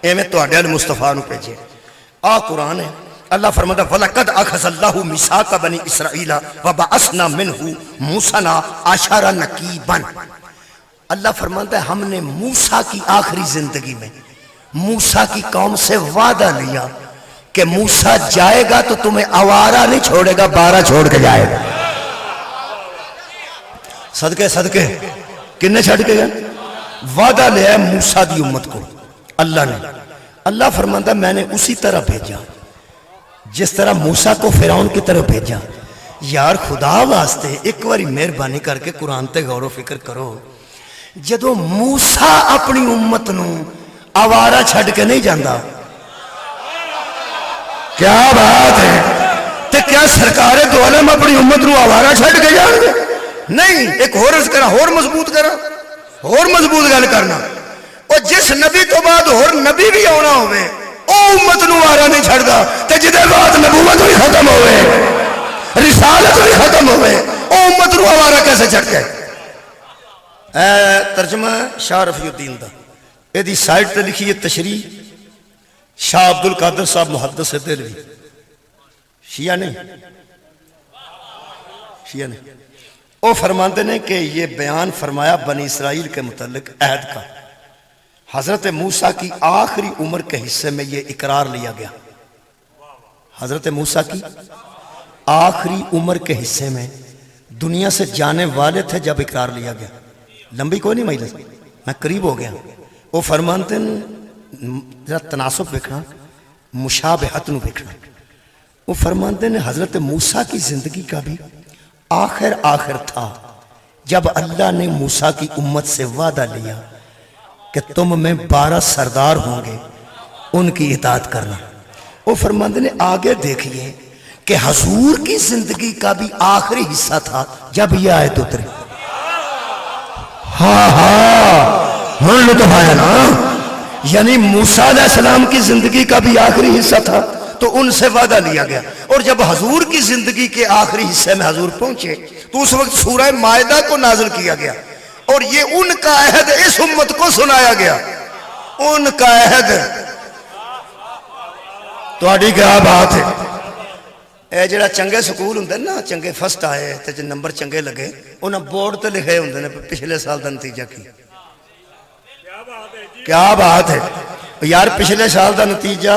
اے میں تو اڑے مصطفیٰ نو بھیجیا قرآن ہے اللہ فرماتا وَلَقَدْ أَخَذَ اللَّهُ مِيثَاقَ بَنِي إِسْرَائِيلَ وَبَعَثْنَا مِنْهُ مُوسَىٰ عَشَرَ نَقِيبًا اللہ فرماتا ہے ہم نے موسیٰ کی آخری زندگی میں موسیٰ کی قوم سے وعدہ لیا کہ موسیٰ جائے گا تو تمہیں آوارہ نہیں چھوڑے گا 12 چھوڑ کے جائے گا صدقے صدقے کنے چھڑ کے گئے وعدہ لیا ہے موسیٰ دی امت کو اللہ نے اللہ فرماتا ہے میں نے اسی طرح بھیجا جس طرح موسیٰ کو فرعون کی طرح بھیجا یار خدا واسطے ایک باری مہربانی کر کے قرآن تے غور و فکر کرو جدو موسیٰ اپنی امت نو آوارہ چھڑ کے نہیں جاندہ کیا بات ہے تے کیا سرکار دو عالم اپنی امت نو آوارہ چھڑ کے جان گے نہیں ایک ہورس کرا ہور مضبوط گل کرنا اور جس نبی تو بعد ہور نبی بھی آنا ہوئے او امت نو آرہ نہیں چھڑ دا تے جدے بعد نبوت بھی ختم ہوئے رسالت بھی ختم ہوئے او امت نو آوارہ کیسے چھڑ گئے ترجمہ شاہ رفیع الدین دا، یہ سائٹ تے لکھی ہے تشریح شاہ عبد القادر صاحب محدث دہلوی، شیعہ نہیں، شیعہ نہیں۔ وہ فرماتے ہیں کہ یہ بیان فرمایا بنی اسرائیل کے متعلق عہد کا، حضرت موسیٰ کی آخری عمر کے حصے میں یہ اقرار لیا گیا۔ حضرت موسیٰ کی آخری عمر کے حصے میں دنیا سے جانے والے تھے جب اقرار لیا گیا۔ لمبی کوئی نہیں مجلس، میں قریب ہو گیا۔ وہ فرماتے ہیں ذرا تناسب دیکھنا، مشابہت نو دیکھنا۔ وہ فرماتے ہیں حضرت موسیٰ کی زندگی کا بھی آخر تھا جب اللہ نے موسیٰ کی امت سے وعدہ لیا کہ تم میں 12 سردار ہوں گے، ان کی اطاعت کرنا۔ وہ فرماتے ہیں آگے دیکھئے کہ حضور کی زندگی کا بھی آخری حصہ تھا جب یہ آیت اتری۔ ہاں لطف آیا نا، یعنی موسیٰ علیہ السلام کی زندگی کا بھی آخری حصہ تھا تو ان سے وعدہ لیا گیا، اور جب حضور کی زندگی کے آخری حصے میں حضور پہنچے تو اس وقت سورہ مائدہ کو نازل کیا گیا، اور یہ ان کا عہد اس امت کو سنایا گیا۔ ان کا عہد تہاڈی کیا بات ہے؟ اے جڑا چنگے سکول ہوندے نا، چنگے فرسٹ آئے تے جو نمبر چنگے لگے، انہاں بورڈ تے لکھے ہوندے نے پچھلے سال دا نتیجہ کی۔ کیا بات ہے یار، پچھلے سال دا نتیجہ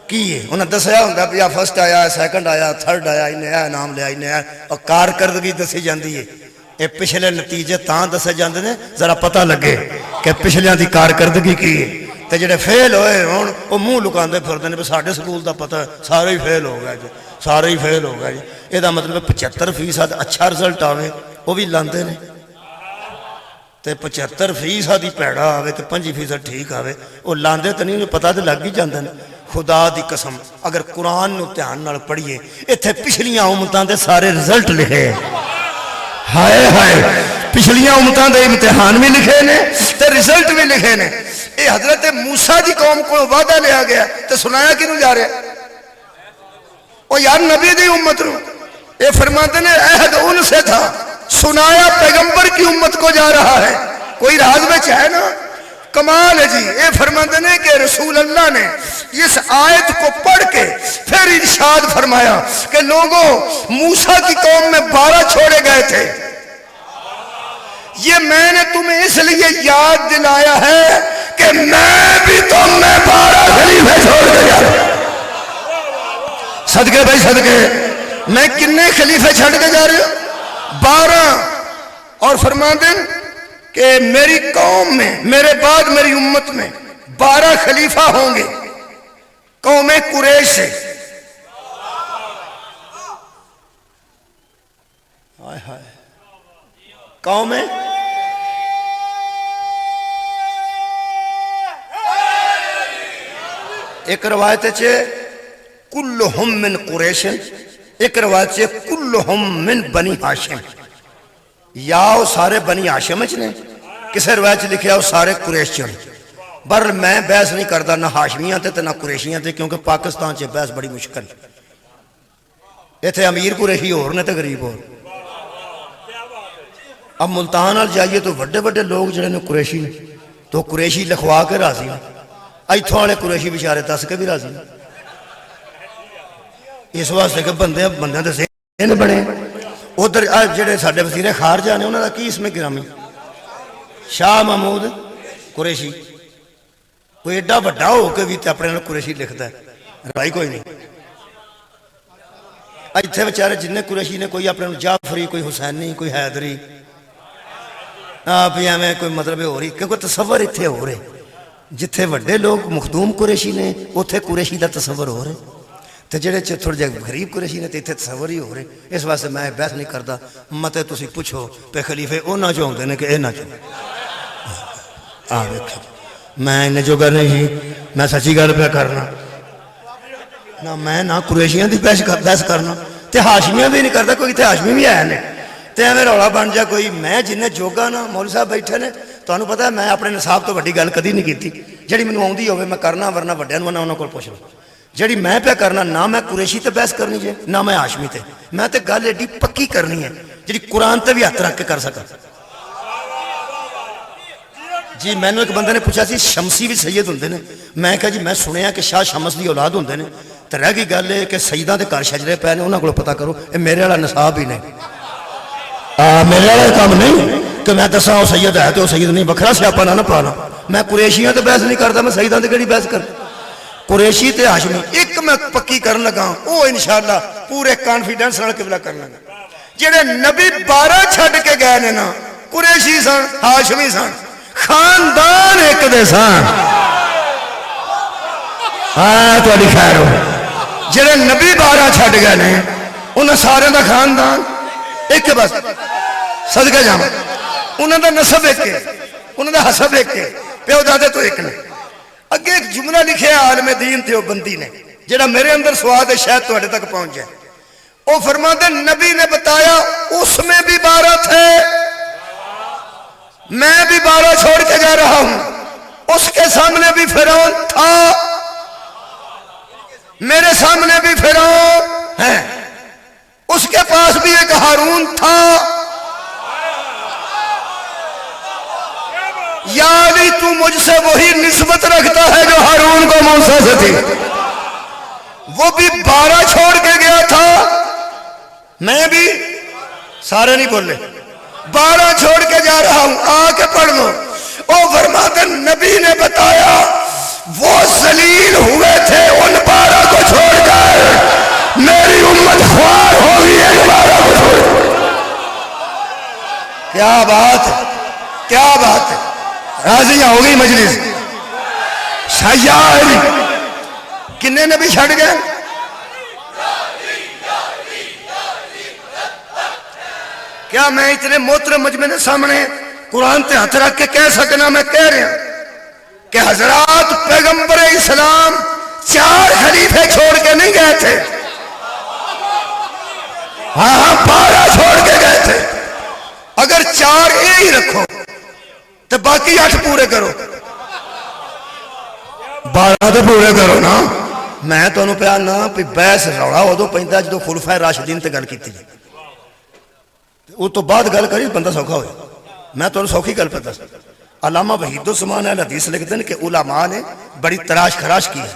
کی ہے؟ انہاں دسیا ہوندا پیا فرسٹ آیا، سیکنڈ آیا، تھرڈ آیا، انہیں اے انعام لیا، انہیں اے، اور کارکردگی دسی جاندی ہے۔ اے پچھلے نتیجے تاں دسے جاندے نے ذرا پتہ لگے کہ پچھلیاں دی کارکردگی کی ہے۔ تے جڑے فیل ہوئے ہون وہ منہ لکاندے پھردے نے بھی ساڈے سکول دا پتہ سارے ہی فیل ہو گئے جی، سارے ہی فیل ہو گئے جی۔ یہ دا مطلب 75% اچھا رزلٹ آوے وہ بھی لاندے نے، تے 75% ہی پیڑا آوے تے 5% ٹھیک آوے وہ لاندے تے نہیں، پتہ تے لگ ہی جاندے نے۔ خدا دی قسم اگر قرآن نو دھیان نال پڑھیے، ایتھے پچھلیاں امتاں دے سارے رزلٹ لکھے، ہائے ہائے، پچھلیاں امتاں دے امتحان بھی لکھے نے تے رزلٹ بھی لکھے نے۔ اے حضرت موسیٰ دی قوم کو وعدہ لیا گیا تے سنایا کیوں جا رہا؟ او یار نبی دی امت نو اے فرماتے نے عہد ان سے تھا، سنایا پیغمبر کی امت کو جا رہا ہے۔ کوئی راز بچ ہے نا؟ کمال ہے جی۔ اے فرماتے نے کہ رسول اللہ نے اس آیت کو پڑھ کے پھر ارشاد فرمایا کہ لوگوں، موسیٰ کی قوم میں 12 چھوڑے گئے تھے، یہ میں نے تمہیں اس لیے یاد دلایا ہے کہ میں بھی تم میں 12 خلیفے چھوڑ کے جا رہا ہوں۔ صدقے بھائی صدقے، میں کتنے خلیفے چھوڑ کے جا رہا ہوں؟ 12۔ اور فرماتے ہیں کہ میری قوم میں، میرے بعد میری امت میں 12 خلیفہ ہوں گے قوم قریش سے۔ قوم ایک روایت ہے کلہم من قریش، ایک روایت ہے کلہم من بنی ہاشم، یا وہ سارے بنی ہاشم نے، کسے روایت لکھیا وہ سارے قریش چڑھ۔ بر میں بحث نہیں کردا نہ ہاشمیاں تے نہ قریشیاں تے، کیونکہ پاکستان چ بحث بڑی مشکل، ایتھے امیر قریشی اور نے تے غریب اور۔ اب ملتان نال جائیے تو بڑے بڑے لوگ جڑے نے قریشی نے تو قریشی لکھوا کے راضی ہیں، ایتھوں والے قریشی بیچارے دس کے بھی راضی ہیں، اس واسطے کہ بندے دے ذہن بنے۔ ادھر جڑے ساڈے وزیر خارجہ نے انہاں دا کی اس میں گرامی شاہ محمود قریشی، کوئی ایڈا بڑا ہو کے بھی تے اپنے نال قریشی لکھدا ہے، بھائی کوئی نہیں۔ ایتھے بیچارے جن قریشی نے کوئی اپنے جعفری، کوئی حسینی، کوئی حیدری، بھی ایویں کوئی مطلب ہو رہی، کیونکہ تصور اتنے ہو رہے جتھے وڈے لوگ مخدوم قریشی نے اوتھے قریشی دا تصور ہو رہے، تے جڑے تھوڑے جے غریب قریشی نے تے اتنے تصور ہی ہو رہے۔ اس واسطے میں بحث نہیں کردا، متے تسی پوچھو پہ خلیفے انہاں چوں ہوندے نے کہ انہاں چوں۔ ویکھو میں انہیں جوگا نہیں، میں سچی گل پہ کرنا، نہ میں نہ قریشیاں دی بحث کرنا تے ہاشمیاں بھی نہیں کردا، کوئی تے ہاشمی بھی آئے نے تے ایویں رولا بن جا کوئی۔ میں جنہیں جوگا نا، مولوی صاحب بیٹھے نے، تانوں پتہ ہے میں اپنے نصاب تو وڈی گل کدی نہیں کیتی، جڑی مینوں آوندی ہوے میں کرنا، ورنہ وڈیاں نوں انہاں کول پوچھ لو۔ جڑی میں پہ کرنا، نہ میں قریشی تے بحث کرنی جے نہ میں ہاشمی تے، میں تے گل ایڈی پکی کرنی ہے جڑی قرآن تے بھی ہاتھ رکھ کے کر سکا۔ جی میں نے ایک بندے نے پوچھا سی شمسی بھی سید ہوندے نے، میں کہا جی میں سنیا کہ شاہ شمس دی اولاد ہوندے نے، تو رہ گئی گل ہے کہ سیداں دے گھر شجرے پے نے، انہاں کولوں پتہ کرو، اے میرے والا نصاب ہی نہیں، میرے والا کام نہیں کہ میں دساں وہ سید ہے تو وہ سید نہیں، بکھرا سیاپا نہ پانا، میں قریشیاں تے بحث نہیں کرتا، میں سیداں تے کیڑی بحث کرتا، قریشی تے ہاشمی ایک میں پکی کرن لگا، وہ انشاءاللہ پورے کانفیڈنس نال قبلہ کرن لگا، جڑے نبی 12 چھڈ کے گئے نے نا، قریشی سن، ہاشمی سن، خاندان ایک دے سن، ہاں تو علی خیر ہو، جڑے نبی 12 چھڈ گئے نے انہاں سارے دا خاندان ایک بس، صدقہ جاواں، انہاں دا نسب ایک ہے، انہاں دا حسب ایک ہے، پیو دادے تو ایک نے۔ اگے ایک جملہ لکھے عالم دین دیوبندی نے جڑا میرے اندر سواد ہے شاید تہاڈے تک پہنچ جائے، وہ فرماتے نبی نے بتایا اس میں بھی 12 تھے، میں بھی 12 چھوڑ کے جا رہا ہوں، اس کے سامنے بھی فرعون تھا، میرے سامنے بھی فرعون ہے، اس کے پاس بھی ایک ہارون تھا، یعنی تو مجھ سے وہی نسبت رکھتا ہے جو ہارون کو موسیٰ سے تھی، وہ بھی 12 چھوڑ کے گیا تھا، میں بھی سارے نہیں بولے 12 چھوڑ کے جا رہا ہوں، آ کے پڑھ لو، او فرماتے نبی نے بتایا وہ ذلیل ہوئے تھے ان 12 کو چھوڑ کر، میری امت خوار ہوگی ان 12 کو چھوڑ کر۔ کیا بات ہے، کیا بات ہے، راضیاں ہوگی مجلس، شاید کنے نبی چھڑ گئے؟ کیا میں اتنے محترم مجمع کے سامنے قرآن تے ہاتھ رکھ کے کہہ سکنا، میں کہہ رہا کہ حضرات پیغمبر اسلام 4 خلیفے چھوڑ کے نہیں گئے تھے، ہاں 12 چھوڑ کے گئے تھے، اگر 4 ہی رکھو تو باقی 8 پورے کرو، 12 تو پورے کرو نا۔ میں تو انہوں پہ آنا پہ بحث روڑا ہو دو پہنتا جدو خلفۂ راشدین تے گل کی تھی، وہ تو بعد گل کری بندہ سوکھا ہوئے، میں تو سوکھی گل پہ دس۔ علامہ وحید الزمان اہل حدیث لکھتے ہیں کہ علماء نے بڑی تراش خراش کی ہے،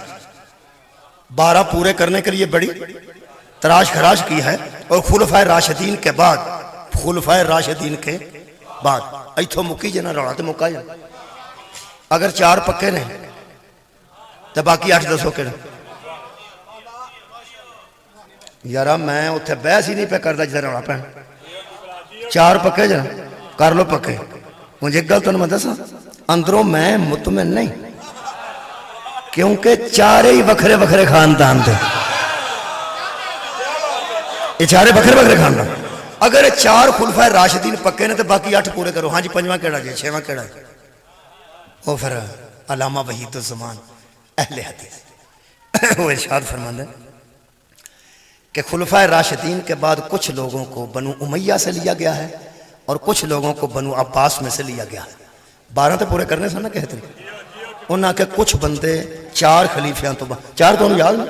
12 پورے کرنے کے لیے بڑی تراش خراش کی ہے، اور خلفۂ راشدین کے بعد، خلفۂ راشدین کے بعد ایتھو مکی جنا روڑا تو مکا جنا، اگر 4 پکے نے تو باقی 8 دسو کے یارا میں اتھے بحث ہی نہیں پہ کرتا جدھر روڑا پہ 4 پکے جنا کر لو پکے، مجھے ایک گل تو میں دسا اندروں میں مطمئن نہیں، کیونکہ 4 ہی بکھرے بکھرے خاندان تھے، یہ 4 بکھرے بکھرے خاندان، اگر 4 خلفۂ راشدین پکے نے تو باقی 8 پورے کرو، ہاں جی 5واں کیڑا جی 6واں کیڑا ہے، وہ پھر علامہ وحید الزمان اہل حدیث وہ ارشاد فرماتے ہیں کہ خلفۂ راشدین کے بعد کچھ لوگوں کو بنو امیہ سے لیا گیا ہے اور کچھ لوگوں کو بنو عباس میں سے لیا گیا ہے، 12 تو پورے کرنے سے نہ کہتے ہیں، انہاں کے کچھ بندے 4 خلیفیاں تو 4 تو انہوں یاد نہیں،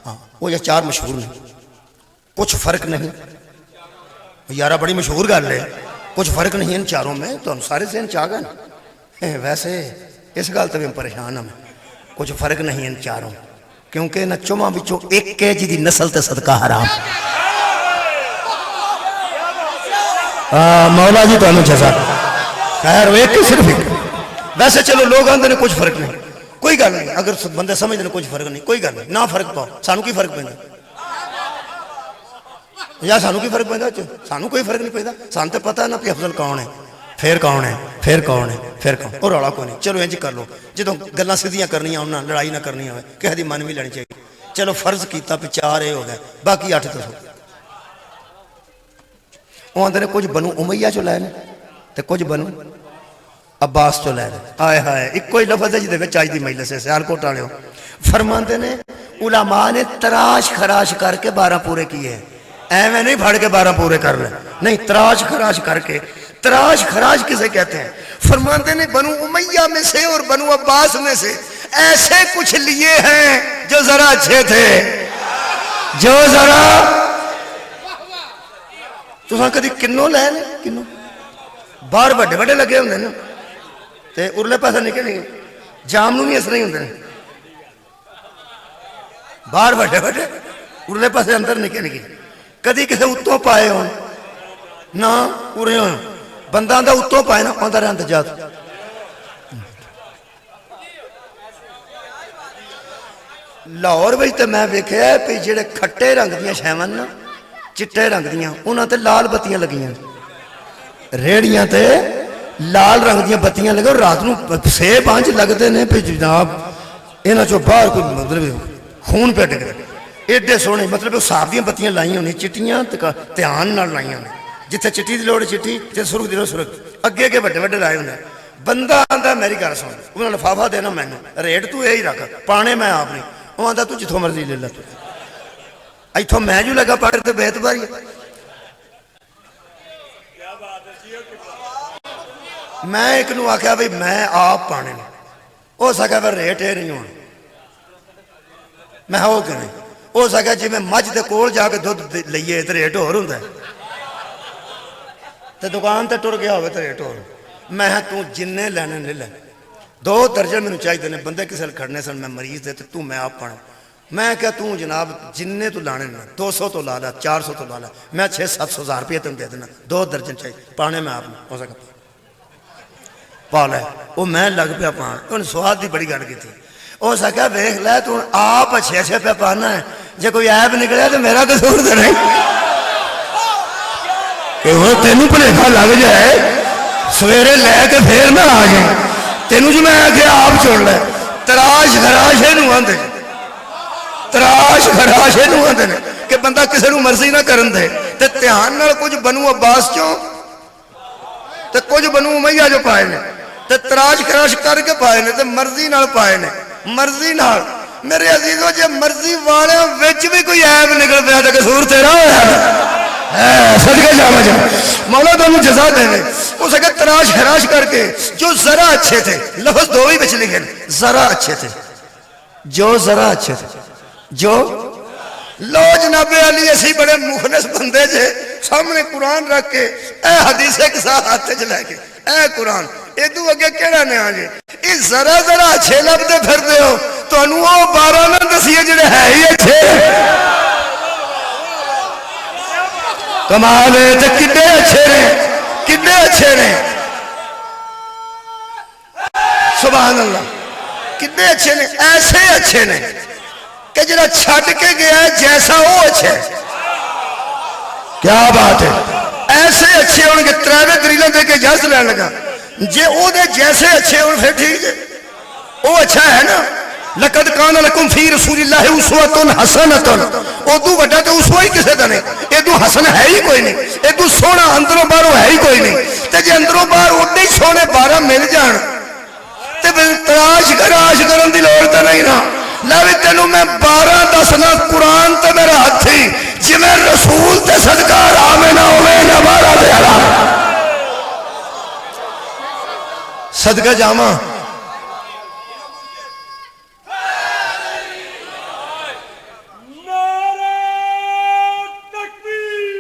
ہاں وہ یہ 4 مشہور نہیں، کچھ فرق نہیں، یارہ بڑی مشہور گل ہے، کچھ فرق نہیں ان 4 میں، تو ہم سارے سے ان چاہ گئے، ویسے اس گل تو بھی ہم پریشان ہیں، کچھ فرق نہیں ان 4 کیونکہ نہ چمہ بچوں ایک کے جی دی نسل تے صدقہ حرام، مولا جی تو انہوں جزا خیر وہ ایک ہی صرف ایک، ویسے چلو لوگ آندے نے کچھ فرق نہیں، کوئی گل نہیں، اگر بندے سمجھ دیں کچھ فرق نہیں، کوئی گل نہیں، نہ فرق پاؤ، سانو کی فرق پہنے یا سانو کی فرق پہنے سانو کوئی فرق نہیں پہنے، سانو تے پتہ ہے نا پی افضل کون ہے، پھر کون ہے، پھر کون ہے، پھر کون، اور روڑا کوئی نہیں، چلو انج کر لو، جدوں گلاں سیدھیاں کرنی ہوں لڑائی نہ کرنی ہوئے، کہہ دی من بھی لڑنی چاہیے، چلو فرض کیتا پہ 4 ہو گئے، باقی 8 دسو، وہ اندر کچھ بنو امیہ چو لائے تے کچھ بنو عباس چو لائے، آئے ہائے ایک کوئی لفظ ہے جدے چاہی دی مجلس سے سیال کوٹ آلے ہو، فرماندے نے علماء نے تراش خراش کر کے 12 پورے کیے ہیں، ایویں نہیں پھڑ کے 12 پورے کر لیں، نہیں تراش خراش کر کے، تراش خراش کسے کہتے ہیں؟ فرماندے نے بنو امیہ میں سے اور بنو عباس میں سے ایسے کچھ لیے ہیں جو ذرا اچھے تھے، جو ذرا تو ساں کدی کنوں لے لیں، کنوں باہر بڑے بڑے لگے ہوندے نا، تے ارلے پاسے نکے نہیں جام نو بھی اس طرح ہی ہوندے نے باہر بڑھے بڑھے ارلے پاسے اندر نکے نکے کدی کسے اتوں پائے ہون نہ ارے ہون بندہ دا اتوں پائے نا اندر انتجات لاہور بھئی تے میں ویکھے ہے پی جڑے کھٹے رنگ دیاں شیون نا چٹے رنگ دیاں انہاں تے لال بتیاں لگیاں ریڑیاں تے لال رنگ دیاں بتیاں لگے اور رات نو سے پانچ لگتے نے پی جناب انہاں چو باہر کوئی مطلب خون پہ ڈگ رہے ایڈے سونے مطلب صاحب دیاں بتیاں لائیں ہونی چٹیاں تیان نال لائیں ہونی جتھے چٹی دی لوڑ چٹی تے سرخ دی لوڑ سرخ اگے کے بڑے بڑے لائے ہونے بندہ آندا میری گل سن انہاں نے لفافہ دینا مینوں ریٹ تو یہی رکھ پانے میں آپ نہیں وہ آندا تو جتھوں مرضی لے لا تو ایتھوں میں جو لگا پڑھ تے بے اعتباری میں ایک نو آکھیا بھئی میں آپ پانے میں ہو سکا پھر ریٹ ہے نہیں ہونا میں ہو کہ نہیں ہو سکا جی میں مجھ دے کول جا کے دودھ لئیے تے ریٹ ہور ہوندا ہے تے دکان تے ٹر گیا ہوئے تے ریٹ ہور میں تو جننے لینے لے لے 2 درجن میں چاہیے دینے بندے کسے کھڑنے سن میں مریض دے تو میں آپ پانا میں کہا تو جناب جننے تو لانے نا 200 تو لالا 400 تو لالا میں 600-700 ہزار روپیہ تم دے دینا 2 درجن چاہیے پانے میں آپ نے ہو سکا پالا ہے وہ میں لگ پہ پانا انہوں نے سواد دی بڑی گھڑ کی تھی ہو سکا بیخ لے تو آپ اچھے اچھے پہ پانا ہے جے کوئی عیب نکلے تو میرا قصور دے نہیں کہ وہ تینوں پلیخا لگ جائے سویرے لے کے پھر میں آ جائیں تینوں جو میں آگے آپ چھوڑ لے تراش گھراشے نو آندے تراش گھراشے نو آندے کہ بندہ کسے نو مرضی نہ کرن دے تے تیان نال کچھ بنو عباس چوں تے کچھ بنو امیہ جو پائے نے تے تراش گھراش کر کے پائے نے تے مرضی نال پائے نے مرضی نال میرے عزیزوں جے مرضی والے وچ بھی کوئی عیب نکل پیا تے قصور تیرا ہویا صدقہ جاما جا مولا دونوں جزا دے دے اس اگر تراش خراش کر کے جو ذرا اچھے تھے لفظ دو ہی بچ لکھے ذرا اچھے تھے جو ذرا اچھے تھے جو لو جناب علی ایسی بڑے مخلص بندے جے سامنے قرآن رکھ کے اے حدیث کے ساتھ ہاتھے چلائے کے اے قرآن اے دو اگے کیڑا نے آجے اس ذرا ذرا اچھے لب دے پھر دے ہو تو انہوں بارہ نہ دسیے جڑے ہے ہی اچھے کمال ہے تو کنے اچھے رہے کنے اچھے رہے سبحان اللہ کنے اچھے نے ایسے اچھے نے کہ جنہا چھٹ کے گیا ہے جیسا وہ اچھے کیا بات ہے ایسے اچھے ہونے کے تریوے دریلیں دے کے جس رہنے لگا جے او دے جیسے اچھے ہونے پھر ٹھیک ہے وہ اچھا ہے نا لقد کان لکم فی رسول اللہ اسوۃ حسنۃ ادو وڈا تے اسوہ ہی کسے دا نہیں ادو حسن ہے ہی کوئی نہیں ادو سونا اندروں باہروں ہے ہی کوئی نہیں تے جے اندروں باہر اڈے ہی سونے بارہ مل جان تے تراش گراش کرن دی لوڑ تے نہیں نا لاوی تینوں میں 12 دسنا قرآن تے میرا ہتھی جی میں رسول تے صدقہ حرام نہ ہوئے نہ بارہ دے حرام صدقہ جامع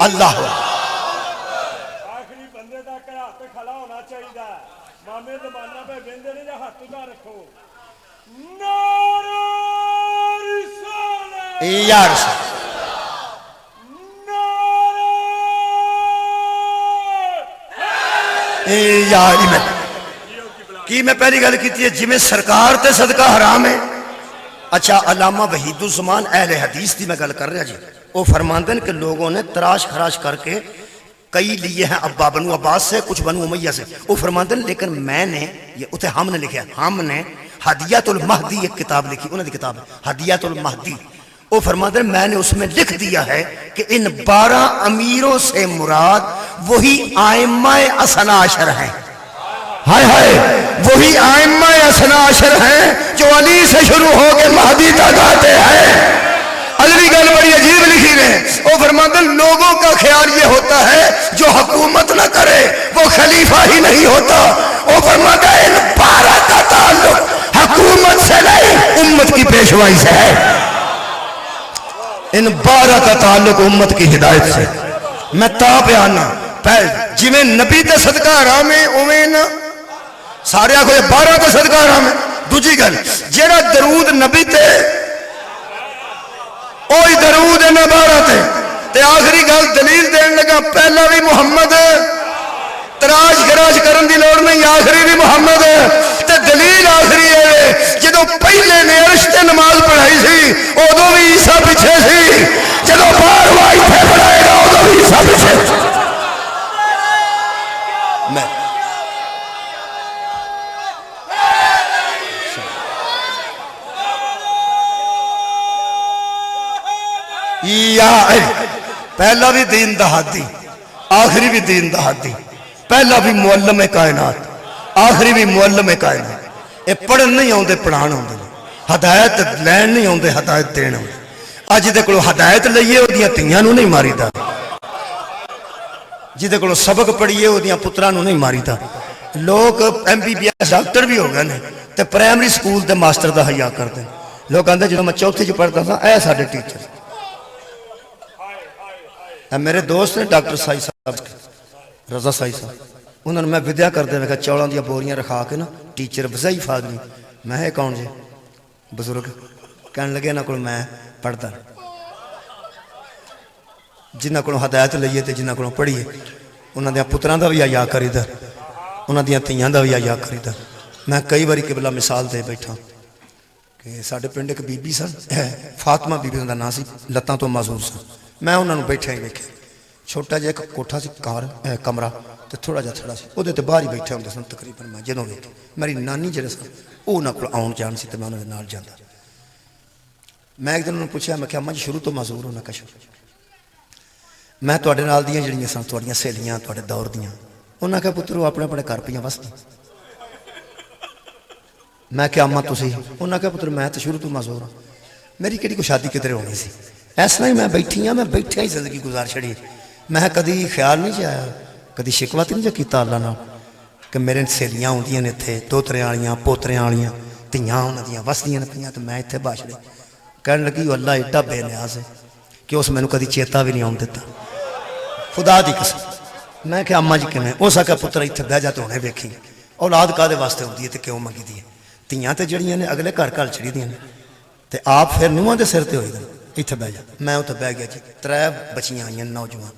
اللہ آخری بندے دا کہ ہاتھ کھلا ہونا چاہیے مامے زمانہ پہ بندے نے جا ہاتھ دا رکھو نعرہ رسالت یا رسالت یا ایمان کی میں پہلی گل کی تھی جی میں سرکار تے صدقہ حرام ہے اچھا علامہ وحید الزمان اہل حدیث دی میں گل کر رہا جی وہ فرماندے ہیں کہ لوگوں نے تراش خراش کر کے کئی لیے ہیں ابا بنو عباس سے کچھ بنو امیہ سے وہ فرماندے ہیں لیکن میں نے یہ اتھے ہم نے لکھا ہم نے ہدیت المہدی ایک کتاب لکھی انہوں نے کتاب ہے ہدیت المہدی وہ فرماتے ہیں میں نے اس میں لکھ دیا ہے کہ ان 12 امیروں سے مراد وہی آئمہ اثنا عشر ہیں ہائے ہائے وہی آئمہ اثنا عشر ہیں جو علی سے شروع ہو کے مہدی تک آتے ہیں علی گل بڑی عجیب لکھی رہے وہ فرماتے ہیں لوگوں کا خیال یہ ہوتا ہے جو حکومت نہ کرے وہ خلیفہ ہی نہیں ہوتا وہ فرماتے ہیں ان 12 کا تعلق حکومت سے نہیں امت کی پیشوائی سے ہے ان 12 کا تعلق امت کی ہدایت سے میں تا پہ آنا جی میں نبی تے صدقہ حرام ہے اوین سارے آخو 12 تو صدقہ حرام ہے. دوجی گل جیڑا درود نبی تے وہی درود ہے نہ 12 تے آخری گل دلیل دین لگا پہلا بھی محمد تراش گراش کرن دی لوڑ نہیں آخری بھی محمد تے دلیل آخری ہے جدو پہلے نے عرش تے نماز پڑھائی سی ادو بھی عیسیٰ پیچھے سی جدو بارواں ایتھے پڑھائے گا ادو بھی عیسیٰ پیچھے میں پہلا بھی دین دہاتی آخری بھی دین دہاتی پہلا بھی معلم کائنات آخری بھی معلم کائنات. یہ پڑھن نہیں آتے پڑھان آتے ہدایت لین نہیں آتے ہدایت دین آتے. اج دے کولوں ہدایت لئیے وہ تیاں نو نہیں ماری دا جہدے کولوں سبق پڑھیے وہ پتراں نو نہیں ماری دا. لوگ MBBS ڈاکٹر بھی ہو گئے نے تے پرائمری سکول دے ماسٹر دا حیا کرتے ہیں. لوگ آندے جدوں میں چوتھی چ پڑھتا تھا اے ساڈے ٹیچر. میرے دوست نے ڈاکٹر سائی صاحب رضا سائی صاحب انہوں نے میں ودیا کرتے میں کہا چوڑوں دیا بوریاں رکھا کے نا ٹیچر وزائی فادمی میں کون جی بزرگ کہنے لگے نہ کل میں پڑھتا جنہ کو ہدایت لئیے تے جنہ کو پڑھیے انہوں دیا پتران دا بھی آیا کری دا انہوں دیا تیاں دا بھی آیا کری دا. میں کئی باری قبلہ مثال دے بیٹھا کہ ساڑھے پنڈے کے بی بی سن فاطمہ بی بی سن دا نا سی لتاں تو معذور سن. میں انہوں نے بیٹھا ہی بیٹھا چھوٹا جا ایک کوٹھا سی کمرہ تے تھوڑا جا تھوڑا سی وہ دے تے باہر ہی بیٹھا ہوندے سن. تقریباً میں جدوں ویکھے میری نانی جڑے سن وہ انہاں کول آن جان سی تے میں انہاں دے نال جاندا. میں ایک دن انہوں نے پوچھا میں کہا اما جی شروع تو معذور ہونا کا شروع میں تواڈے نال دیاں جڑیاں سن تواڈیاں سہیلیاں تواڈے دور دیاں انہاں کہا پترو اپنے اپنے گھر پیاں وسدی. میں کہا اما تسی انہاں کہا پتر میں تے شروع تو معذور ہوں میری کہڑی کو شادی کدھر ہونی سی. ایسا نہیں میں بیٹھی ہوں میں بیٹھا ہی زندگی گزار چھڑی. میں کدی خیال نہیں جی آیا کدی شکوہ تے نہیں جا کیتا اللہ نال کہ میرے سہیلیاں ہوندیاں نے اتنے دوتریاں والیاں پوتریاں والیاں تیاں انہاں دیاں وسدیاں نے پیاں تے میں اتنے باشڑے. کہنے لگی اللہ ایڈا بے نیاز ہے کہ اس مینوں کدی چیتا بھی نہیں آن دیتا خدا دی قسم. میں کہ اما جی کیویں اس آکھیا پتر اتنے بہ جا تے ہونے ویکھی اولاد کادے واسطے ہوندی ہے تے کیوں منگی دی ہے. تیاں تے جڑیاں نے اگلے گھر گھر چڑی دیاں نے تے آپ پھر نوہاں دے سر تے ہوئی دے اتنے بہ جا. میں اتنے بہ گیا جی 3 بچیاں آئیاں نوجوان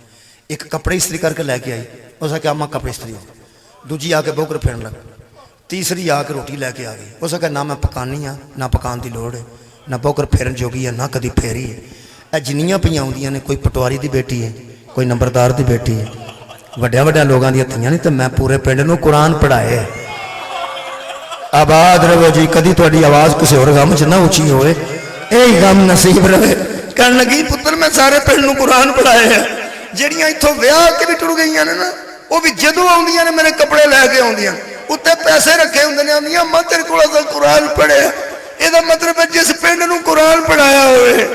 ایک کپڑے استری کر کے لے کے آئی اس آ کے اما کپڑے استری ہو دوجی آ کے بوکر پھرن لگ تیسری آ کے روٹی لے کے آ گئی. اس آ کے نہ میں پکانی ہاں نہ پکان دی لوڑ ہے نہ بوکر پھرن جوگی ہے نہ کدی پھیری ہے. اے جنیاں پیاں ہوندیاں نے کوئی پٹواری دی بیٹی ہے کوئی نمبردار دی بیٹی ہے وڈیا وڈیا لوگاں دی تھیاں نہیں تے میں پورے پنڈ نوں قرآن پڑھائے. آباد رہو جی کدی تہاڈی آواز کسی اور غم چ نہ اونچی ہوئے یہی غم نصیب رہے. کہنے لگی پتر میں سارے پنڈ نوں قرآن پڑھائے ہیں جڑیاں اتھوں ویاہ کے بھی ٹر گئیاں نے نا وہ بھی جدوں آندیاں نے میرے کپڑے لے کے آندیاں اتنے پیسے رکھے ہوندے نے آندیاں میں تیرے کول اصل قرآن پڑھیا. یہ مطلب ہے جس پنڈ نوں قرآن پڑھایا ہوئے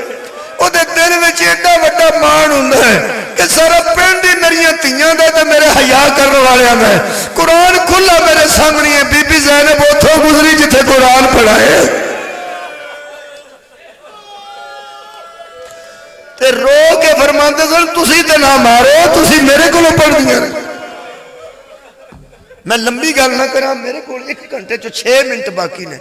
وہ دل میں ایڈا وڈا مان ہوندا ہے کہ سارا پنڈ ہی میری تیاں دا تے میرے حیا کرنے والیاں دا قرآن کھلا میرے سامنے ہے. بی بی زینب اتھوں گزری جتھے قرآن پڑھائے تے رو کے فرماندے سن تسی تے نہ مارو تسی میرے کولوں پڑھ دیاں. میں لمبی گل نہ کراں میرے کول 1 گھنٹے چ 6 منٹ باقی نے.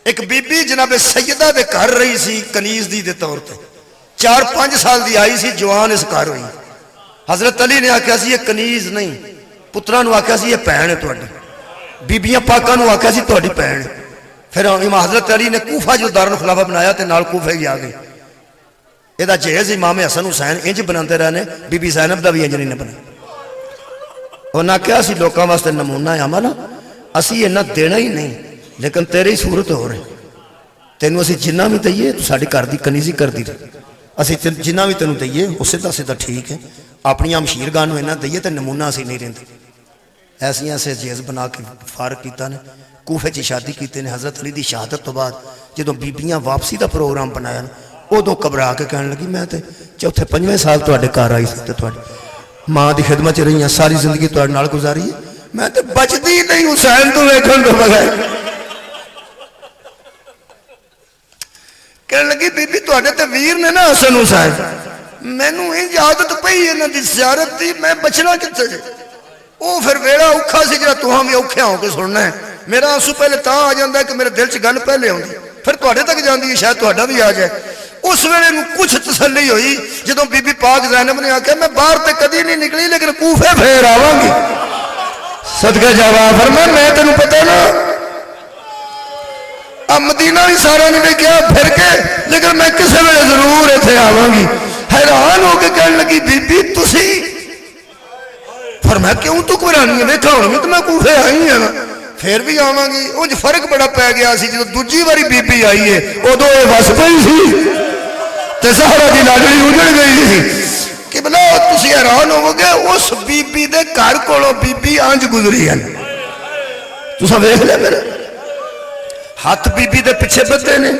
ایک بی بی جناب سیدہ دے گھر رہی سی کنیز دی دے طور تے 4-5 سال دی آئی سی جوان اس گھر ہوئی. حضرت علی نے آکھیا سی یہ کنیز نہیں پتراں نوں آکھیا سی یہ بہن ہے تہاڈی بیبیاں پاکاں نوں آکھیا سی تہاڈی بہن ہے. پھر امام حضرت علی نے کوفہ جو دارالخلافہ بنایا تے نال کوفے بھی آ گئے. یہ جہیز امام حسن حسین انج بناندے رہنے بی بی زینب دا بھی انج نہیں بنا. انہاں کہا سی لوکاں واسطے نمونہ ہے عمل اسی یہ نہ دینا ہی نہیں لیکن تیرے ہی صورت ہو رہے تینوں اسی جنہ بھی دئیے تو ساڑھی کر دی کنیزی کر دی اسی جنہ بھی تینوں دئیے اس سے تا ٹھیک ہے اپنی امشیر گانوں اینا دئیے تو نمونہ اسی نہیں رہندے. ایسی ایسے جیز بنا کے فارغ کیتا نے کوفے چی شادی کیتے نے. حضرت علی دی شہادت تو بعد جدوں بیبیاں واپسی دا پروگرام بنایا او دو قبرا کے کہنے لگی میں تے 4-5 سال تواڈے گھر آئی سی تے تواڈی ماں دی خدمت چ رہی ہیں ساری زندگی تواڈے نال گزاری ہے میں تے بچدی نہیں حسین تو ویکھن تو بغیر. کہنے لگی بی بی تواڈے تے ویر نے نا حسن حسین مینوں انج عادت پئی انہاں دی زیارت دی میں بچنا کتے جے وہ پھر ویڑا اوکھا سی جڑا تہاں بھی اوکھے ہو کے سننا ہے. میرا آنسو پہلے تاں آ جاتا ہے کہ میرے دل چ گل پہلے آتی پھر تواڈے تک جاندی ہے شاید تہاڈا بھی آ جائے. اس ویلے نوں کچھ تسلی ہوئی جدوں بی بی پاک زینب نے آکھیا میں باہر تے کدی نہیں نکلی لیکن کوفے پھیر آواں گی. صدقے جاواں فرمایا میں تینوں پتہ نا اب مدینہ بھی سارا نہیں دیکھا پھر کے لیکن میں کسی ویلے ضرور اتنے آواں گی. حیران ہو کے کہنے لگی بی بی تسی فرمایا کیوں تو کوئی رانی ہے ویکھا ہونا تو میں کوفے آئی ہوں نا پھر بھی آواں گی. انج فرق بڑا پی گیا سی جدوں دوجی واری بی بی آئی ہے ادو یہ وس پئی سی تے زہرا دی لاڈلی اجڑ گئی سی. کہ بلا تسی حیران ہوو گے اس بی بی دے گھر کولوں بی بی انج گزری ہے. تساں ویکھ لیا میرے ہاتھ بی بی دے پیچھے بدے نے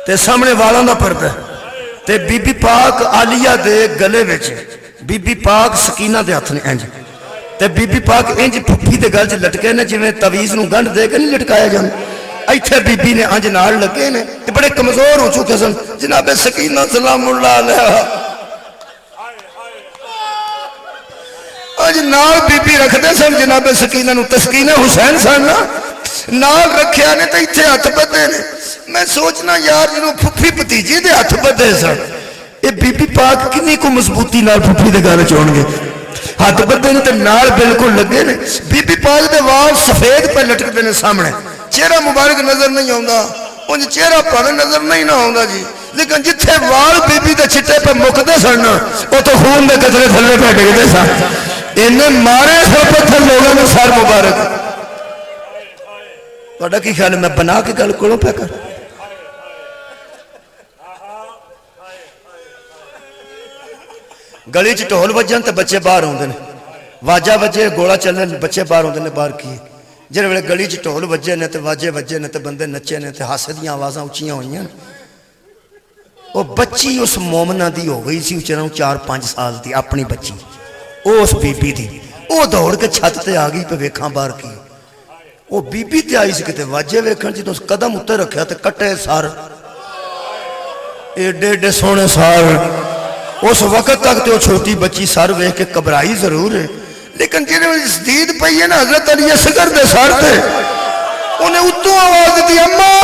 تے سامنے والاں دا پردہ تے بی بی پاک عالیہ دے گلے وچ بی بی پاک سکینہ دے ہاتھ نے انج تے بی بی پاک انج پھپھی دے گل چ لٹکے نے جویں تویز نوں گنڈ دے کے نہیں لٹکایا جاندا. ایتھے بی بی نے انج نال لگے نے تے بڑے کمزور ہو چکے سن. جناب سکینہ سلام اللہ علیہا انج نال بی بی رکھدے سن جناب سکینہ نوں تسکینہ حسین سن نال رکھیا نے تے ایتھے ہاتھ بدے نے. میں سوچنا یار جنوں پھپھی بھتیجی دے ہاتھ بدے سن یہ بی بی پاک کنی کو مضبوطی نال پھپھی دے گل چون گے ہاتھ بدے نے تے نال بالکل لگے نے. بی بی پاک دے وال سفید پہ لٹکدے نے سامنے چہرہ مبارک نظر نہیں آوندا انج چہرہ پاویں نظر نہیں نہ آوندا جی لیکن جتھے وال بی بی دے چٹے پہ مکدے سن او تو خون دے قطرے تھلے پہ ڈگدے سن. انہیں مارے سر پتھر لوگوں نے سر مبارک. تہاڈا کی خیال ہے میں بنا کے گل کولوں پہ کر گلی چ ٹول وجن تے بچے باہر آتے ہیں واجہ وجے گولا چلنے بچے باہر آتے ہیں باہر کی جن ویلے گلی چ ٹول وجے نے تے واجے وجے نے تے بندے نچے نے تے ہاسے دیاں آوازاں اچھیاں ہوئی ہیں. وہ بچی اس مومنہ دی ہو گئی سی چروں 4-5 سال دی اپنی بچی اس بی بی دی وہ دوڑ کے چھت تے آ گئی پہ ویکھاں باہر کی وہ بی بی تے آئی سی کتے واجے ویکھن جی تو قدم اتر رکھیا تے کٹے سار ایڈے ایڈے سونے سار. اس وقت تک تو چھوٹی بچی سر ویکھ کے گھبرائی ضرور ہے لیکن جنہیں جدید پئی ہے نا حضرت علی اصغر دے سر تے انہیں اتوں آواز دی اماں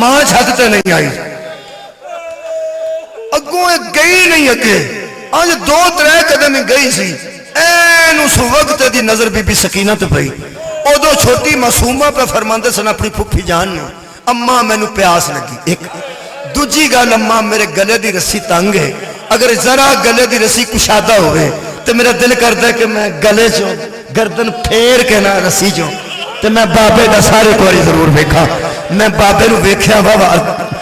ماں چھت تے نہیں آئی اگوں گئی نہیں اگے آج 2-3 قدم گئی سی این اس وقت دی نظر بی بی سکینہ تے پئی ادو چھوٹی معصومہ پہ فرماندے سن اپنی پھپھی جان نے اماں مینوں پیاس لگی. ایک دوجی گل اماں میرے گلے دی رسی تنگ ہے اگر ذرا گلے دی رسی کشادہ ہوئے تو میرا دل کرتا ہے کہ میں گلے چوں گردن پھیر کے نہ رسی چوں تو میں بابے دا سارے کواری ضرور ویکھا. میں بابے نو ویکھیا واہ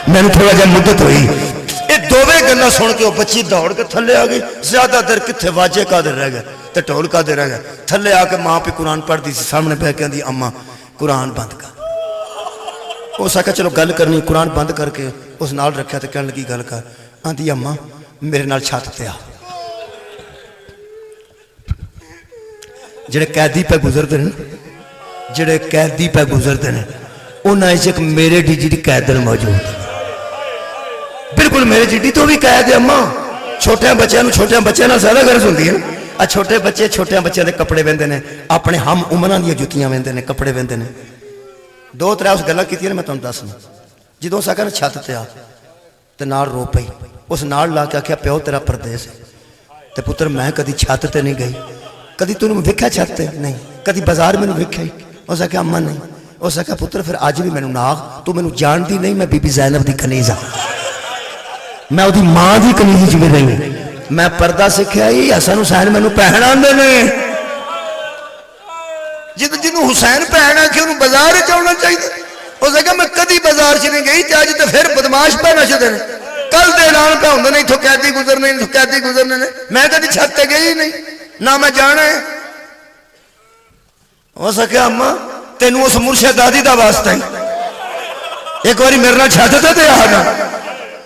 میں نے تھوڑا جا مدت ہوئی یہ دوویں گلاں سن کے وہ بچی دوڑ کے تھلے آ گئی. زیادہ دیر کتنے واجے کا دیر رہ گئے تے ٹول کا دیر رہ گئے. تھلے آ کے ماں پہ قرآن پڑھ دی سی سامنے پہ کہ دی اماں قرآن بند کر. اس آکھا چلو گل کرنی قرآن بند کر کے اس نال رکھیا تے کہنے لگی گل کر. آندی اماں میرے نال چھت تے آ. جڑے قیدی پہ گزرتے ہیں جڑے قیدی پہ گزرتے ہیں انہاں وچ ایک میرے جی قیدن موجود ہے. بالکل میرے جی تو بھی قید ہے اماں. چھوٹے بچیاں نال زیادہ غرض ہوندی ہے. چھوٹے بچے دے کپڑے ویندے نے اپنے ہم عمراں دی جُتیاں ویندے نے کپڑے ویندے نے. 2-3 اس گلاں کیتیاں میں تانوں دسنا. جدوں اس آکھیا چھت تے آ تے نال رو پئی اس نال لا کے آکھیا پیو تیرا پردیس ہے تے پتر میں کدی چھت تے نہیں گئی کدی تو ویکھیا چھت تے نہیں کدی بازار مینوں ویکھیا ہی. اس آکھیا اماں نہیں. اس آکھیا پتر پھر اج بھی مینوں ناغ تو مینوں جانتی نہیں میں بی بی زینب دی کنیز ہاں میں وہ ماں دی کنیز چ بھی نہیں. میں پردہ سکھیا ہی حسن حسین مینوں پہن آندے نے جنوں حسین پہن آکھے انہوں بازار چاہنا چاہیے. اس آکھیا میں کدی بازار چ نہیں گئی تے اج تے پھر بدماش پہ نچدے نے کل دے اعلان پہ ہوندے نے اتھوں قیدی گزرنے اتھوں قیدی گزرنے نے. میں کدی چھت تے گئی نہیں نہ میں جانا ہے. اس آکھیا اماں تینوں اس مرشد دادی دا واسطہ ہی ایک باری میرے نال چھت تے آ جا.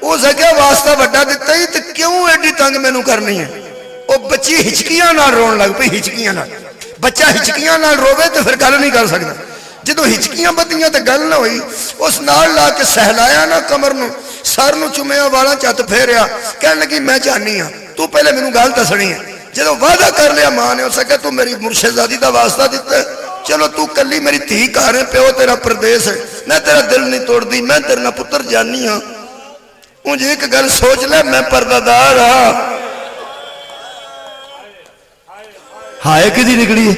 اس آکھیا واسطہ وڈا دتا ہی تے کیوں ایڈی تنگ مینوں کرنی ہے. وہ بچی ہچکیاں نال رون لگ پئی. ہچکیاں نال بچہ ہچکیاں نال روے تو پھر گل نہیں کر سکتا. جدو ہچکیاں بدیاں تو گل نہ ہوئی اس نال لا کے سہلایا نا کمر نو سر نو چومیا والا چت پھیریا کہنے لگی میں چاہنی ہاں تو پہلے مینوں گل دسنی ہے جدو وعدہ کر لیا ماں نے اس نے کہا تو میری مرشدزادی دا واسطہ دیتا ہے, چلو تو کلی میری دھی گھر ہے, پیو تیرا پردیس ہے, میں تیرا دل نہیں توڑ دی, میں تیرے نال پتر جانی ہاں. مجھے ایک گل سوچ لے, میں پردہ دار ہاں. ہائے کدی نکلی ہے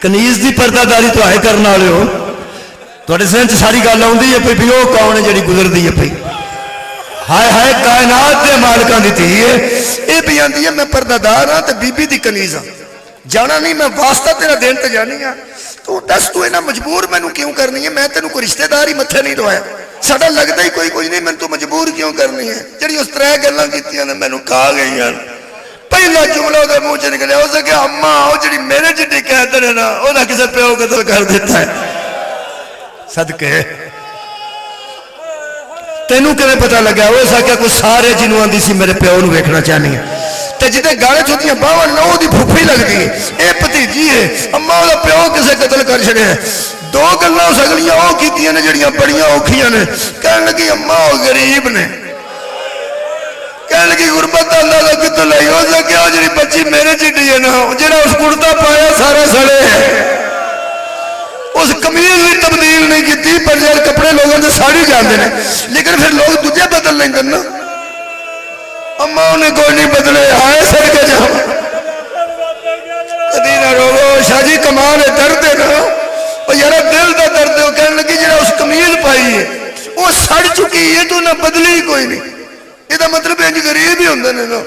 کنیز دی پردہ داری تو آئے کرنے والے ہو, تھوڑے ذہن چ ساری گل آتی ہے پی وہ کون ہے جڑی گزرتی ہے پی. ہائے ہائے کائنات دے مالکاں دی تھی ہے, یہ بھی آتی ہے میں پردہ دار ہاں تے بی بی دی کنیز ہاں. جانا نہیں میں واسطہ تیرا دین تے جانی ہاں. تو دس تو اینا مجبور مینوں کیوں کرنی ہے؟ میں تینوں کوئی رشتہ دار ہی متھے نہیں دوایا, ساڈا لگتا ہی کوئی نہیں, میں تو مجبور کیوں کرنی ہے؟ جڑی اس طرح گلاں کیتیاں نے مینوں کھا گئی ہیں. پہلا جملہ دے منہ چ نکلیا اس کہ اما وہ جڑی میرے جڈی کہتے ہیں نا وہ کسی پیو قتل کر دیتا ہے. صدقے تینوں کیویں پتہ لگا؟ وہ سا کہ کوئی سارے جنوں آندی سی میرے پیو نو ویکھنا چاہنی ہے, تے جتے گالے چھوٹیاں باواں نو دی پھوپھی لگدی ہے, اے بھتیجی ہے, اما دا پیو کسے قتل کر چھڑیا ہے. دو گلاں اس اگلیاں او کیتیاں نے جڑیاں بڑیاں اوکھیاں نے. کہن لگی اما او غریب نے, کہنے لگی غربت دا اندازہ کتوں لائی؟ ہو سکیا وہ جڑی بچی میرے چڈی ہے نا, جڑا اس کرتا پایا سارا سڑے ہے, اس قمیض بھی تبدیل نہیں کی, پر جب کپڑے لوگوں سے ساڑی جاندے ہیں, لیکن پھر لوگ دوجے بدل لیں گے نا. اما انہیں کوئی نہیں بدلے, آئے سڑ کے جاؤ کدی نہ روو. شاہ جی کمال ہے, درد ہے نا, اور یارا دل دا درد ہے. کہنے لگی جڑا اس قمیض پائی ہے وہ سڑ چکی ہے, تو نہ بدلی ہی کوئی نہیں. یہ مطلب انج غریب ہی ہوندے نے نا.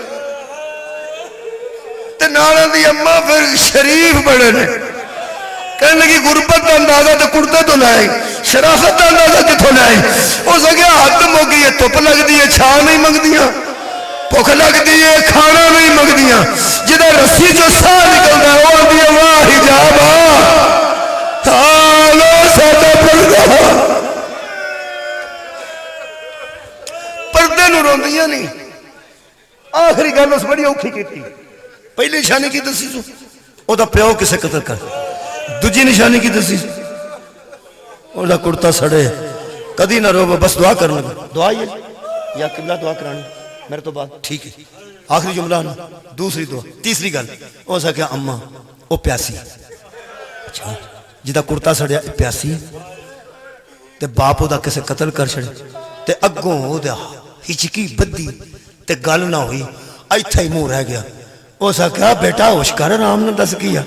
تے نالاں دی اما پھر شریف بڑے نے. کہنے لگی غربت کا اندازہ تو کرتے تو لائے, شرافت کا اندازہ کتوں لائے؟ ہو سکیا حد موگی ہے, دھوپ لگتی ہے چھا نہیں منگدیاں, بھوک لگتی ہے کھانا نہیں منگدیاں, جدھا رسی جو ساہ نکلتا ہے وہ آدھی واہ حجابا حالو ساڈا پردہ. پردے نو روندیاں نہیں. آخری گل اس بڑی اوکھی کیتی. پہلی نشانی کی دسی سو او دا پیو کسے قتل کر, دوجی نشانی کی دسی او دا کرتا سڑے. کدی نہ رو, بس دعا کرنا, دعا یہ یا قبلہ دعا کرانی میرے تو بات ٹھیک ہے. آخری جملہ نا, دوسری دعا. تیسری گل او سا کہ اما او پیاسی, اچھا جدا کرتا سڑیا پیاسی تے باپ او دا کسے قتل کر چھڑے تے اگوں او دا ہچکی بدی تے گل نہ ہوئی, ایتھے ہی منہ رہ گیا. او سا کہا بیٹا ہوش کر, آرام نہ دس کیا.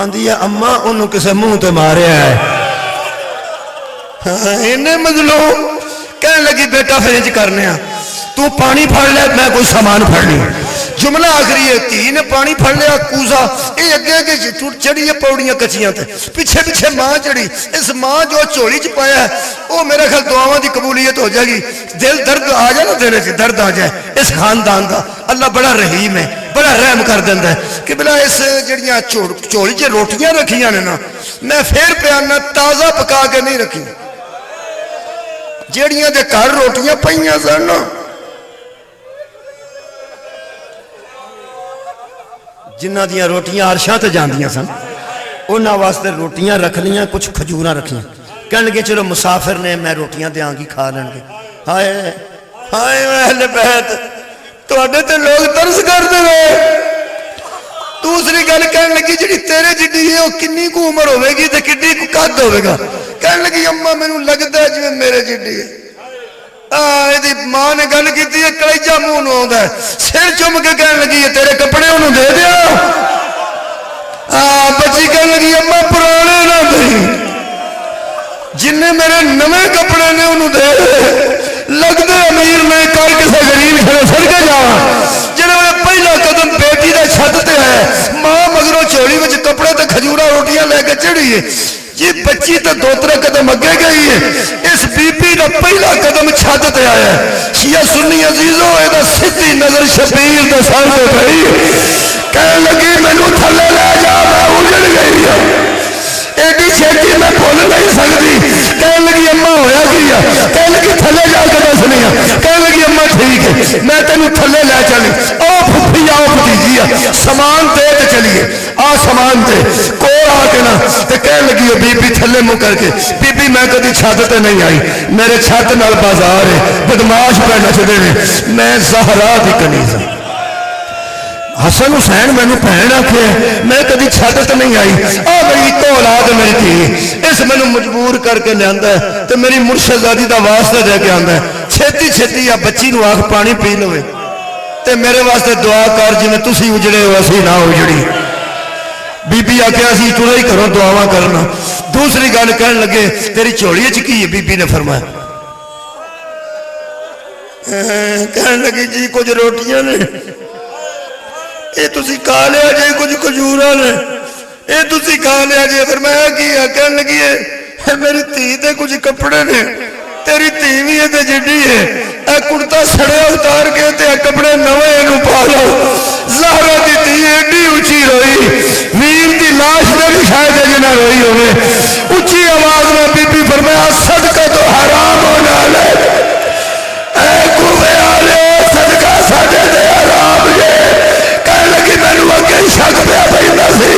آندھی ہے اما انہوں کسے منہ تے مارے ہے. انہیں مظلوم کہنے لگی بیٹا پھر انج کرنے ہیں, تو پانی پھڑ لے میں کوئی سامان پھڑ لی. جملہ آخری ہے, تھی نے پانی پھڑ لیا کوزا, یہ اگے اگے چڑھی ہے پوڑیاں کچیاں تھے, پیچھے پیچھے ماں چڑھی. اس ماں جو چولی چ پایا ہے وہ میرے خیال دعاواں دی قبولیت ہو جائے گی. دل درد آ جائے نا, دل چ درد آ جائے. اس خاندان دا اللہ بڑا رحیم ہے, بڑا رحم کر دینا ہے کہ بلا اس جڑیاں چولی چ روٹیاں رکھیاں نے نا, میں پھر پیانا تازہ پکا کے نہیں رکھی. جڑیاں دے گھر روٹیاں پئیاں سن نا, جنہ دیاں روٹیاں عرشاں تے جاندیاں سن, انہاں واسطے روٹیاں رکھ لیاں, کچھ کھجوراں رکھیاں. کہنے لگے چلو مسافر نے, میں روٹیاں دیاں گی کھا لیں گے. ہائے ہائے اہل بیت تواڈے تے لوگ ترس کردے نے. دوسری گل کہنے لگی جڑی تیرے جڈی ہے وہ کنی کو عمر ہوے گی تے کڈی کو قد ہوے گا؟ کہنے لگی اما مینوں لگدا ہے جویں میرے جڈی ہے. یہ ماں نے گل کی کلیجا منہ نو آتا ہے, سر چم کے کہنے لگی ہے تیرے کپڑے انہوں دے دیا. بچی کہنے لگی اما پرانے نہ دیں, جن میرے نویں کپڑے نے انہوں دے لگتے امیر میں کر کسی غریب کھڑے سڑ کے جا. جنہوں نے پہلا قدم بیٹی دے چھت تے ہے, ماں مگروں چولی وچ کپڑے تے کھجورا روٹیاں لے کے چڑھی ہے. جی بچی تو دو ترے قدم اگے گئی ہے, اس بی بی کا پہلا قدم چھت تے آیا ہے. شیعہ سنی عزیزوں یہ سیدھی نظر شبیر دے سر تے پئی, کہنے لگی مینوں تھلے لے جا, میں اجڑ گئی ہوں, ایڈی چھیتی میں بھول نہیں سکتی. کہنے لگی اما ہویا کی ہے؟ کہنے لگی تھلے جا کے دسنی ہے. کہنے لگی اما ٹھیک ہے میں تینوں تھلے لے چلی. او پھپھی آؤ بھتیجی ہے, سامان دے تے چلیے. آ سامان دے کو آ کے نا تے کہنے لگی بی بی تھلے منہ کر کے, بی بی میں کدی چھت تے نہیں آئی, میرے چھت نال بازار ہے, بدماش پہ نچدے نے, میں زہرا دی کنیز ہوں. حسن حسین مینو بھن آکھے میں کدی چھت تے نہیں آئی آ میری ایک اولاد میری تھی اس مینو مجبور کر کے لیا تے میری مرشدزادی دا واسطہ دے کے آندا ہے چھتی چھتی یا بچی نو آکھ پانی پی لوے تے میرے واسطے دعا کر جی میں تسی اجڑے ہو اسی نہ اجڑی بی بی آکھیا اسی چڑھائی کرو دعاواں کرنا دوسری گل کہن لگے تیری جھولی وچ کی ہے بی بی نے فرمایا کہن لگی جی کچھ روٹیاں نے یہ تسی کھا لیا جی کچھ کھجوراں نے یہ تسی کھا لیا جی پھر میں کی کہن لگی ہے میری دھی تے کچھ کپڑے نے تیری دھی بھی ہے تے جڈی ہے اے کرتا سڑیا اتار کے تے کپڑے نوے نو پا لو زہرا دی دھی ایڈی اونچی روئی ویر دی لاش نے بھی شاید جنا روئی ہوئے اونچی آواز میں بی بی فرمایا صدقہ تو حرام ہونا لے اے کوے والے صدقہ ساڈے تے حرام ہے کہنے لگی مینوں اگے شک پیا پیندا سی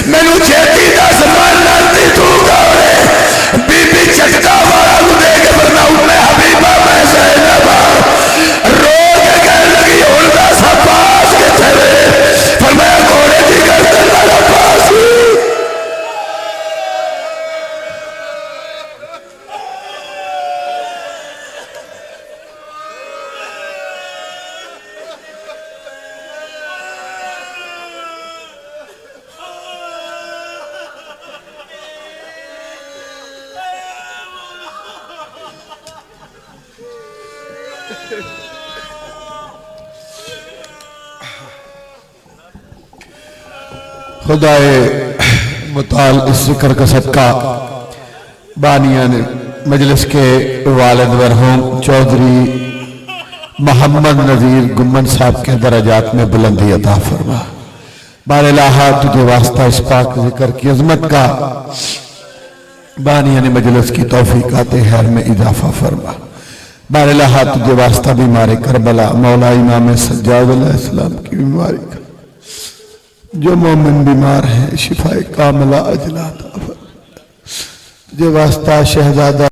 مینوں چھتی دس من لانتی تو گاوے بی بی چکتا والا نو دے کے فرمایا ام حبیبہ میں زینب رو کے کہنے لگی ہن دس عباس کتے وے فرمایا گھوڑے دی گردن والا عباس خدائے مطال اس ذکر کا صدقہ بانیان مجلس کے والد مرحوم چودھری محمد نذیر گمن صاحب کے درجات میں بلندی عطا فرما بار الہا تجھے واسطہ اس پاک ذکر کی عظمت کا بانیان مجلس کی توفیقات خیر میں اضافہ فرما بار الہا تجھے واسطہ بیمار کربلا مولا امام سجاد علیہ السلام کی بیماری کا جو مومن بیمار ہیں شفا کاملہ اجلا عطا فرما تجھے واسطہ شہزادہ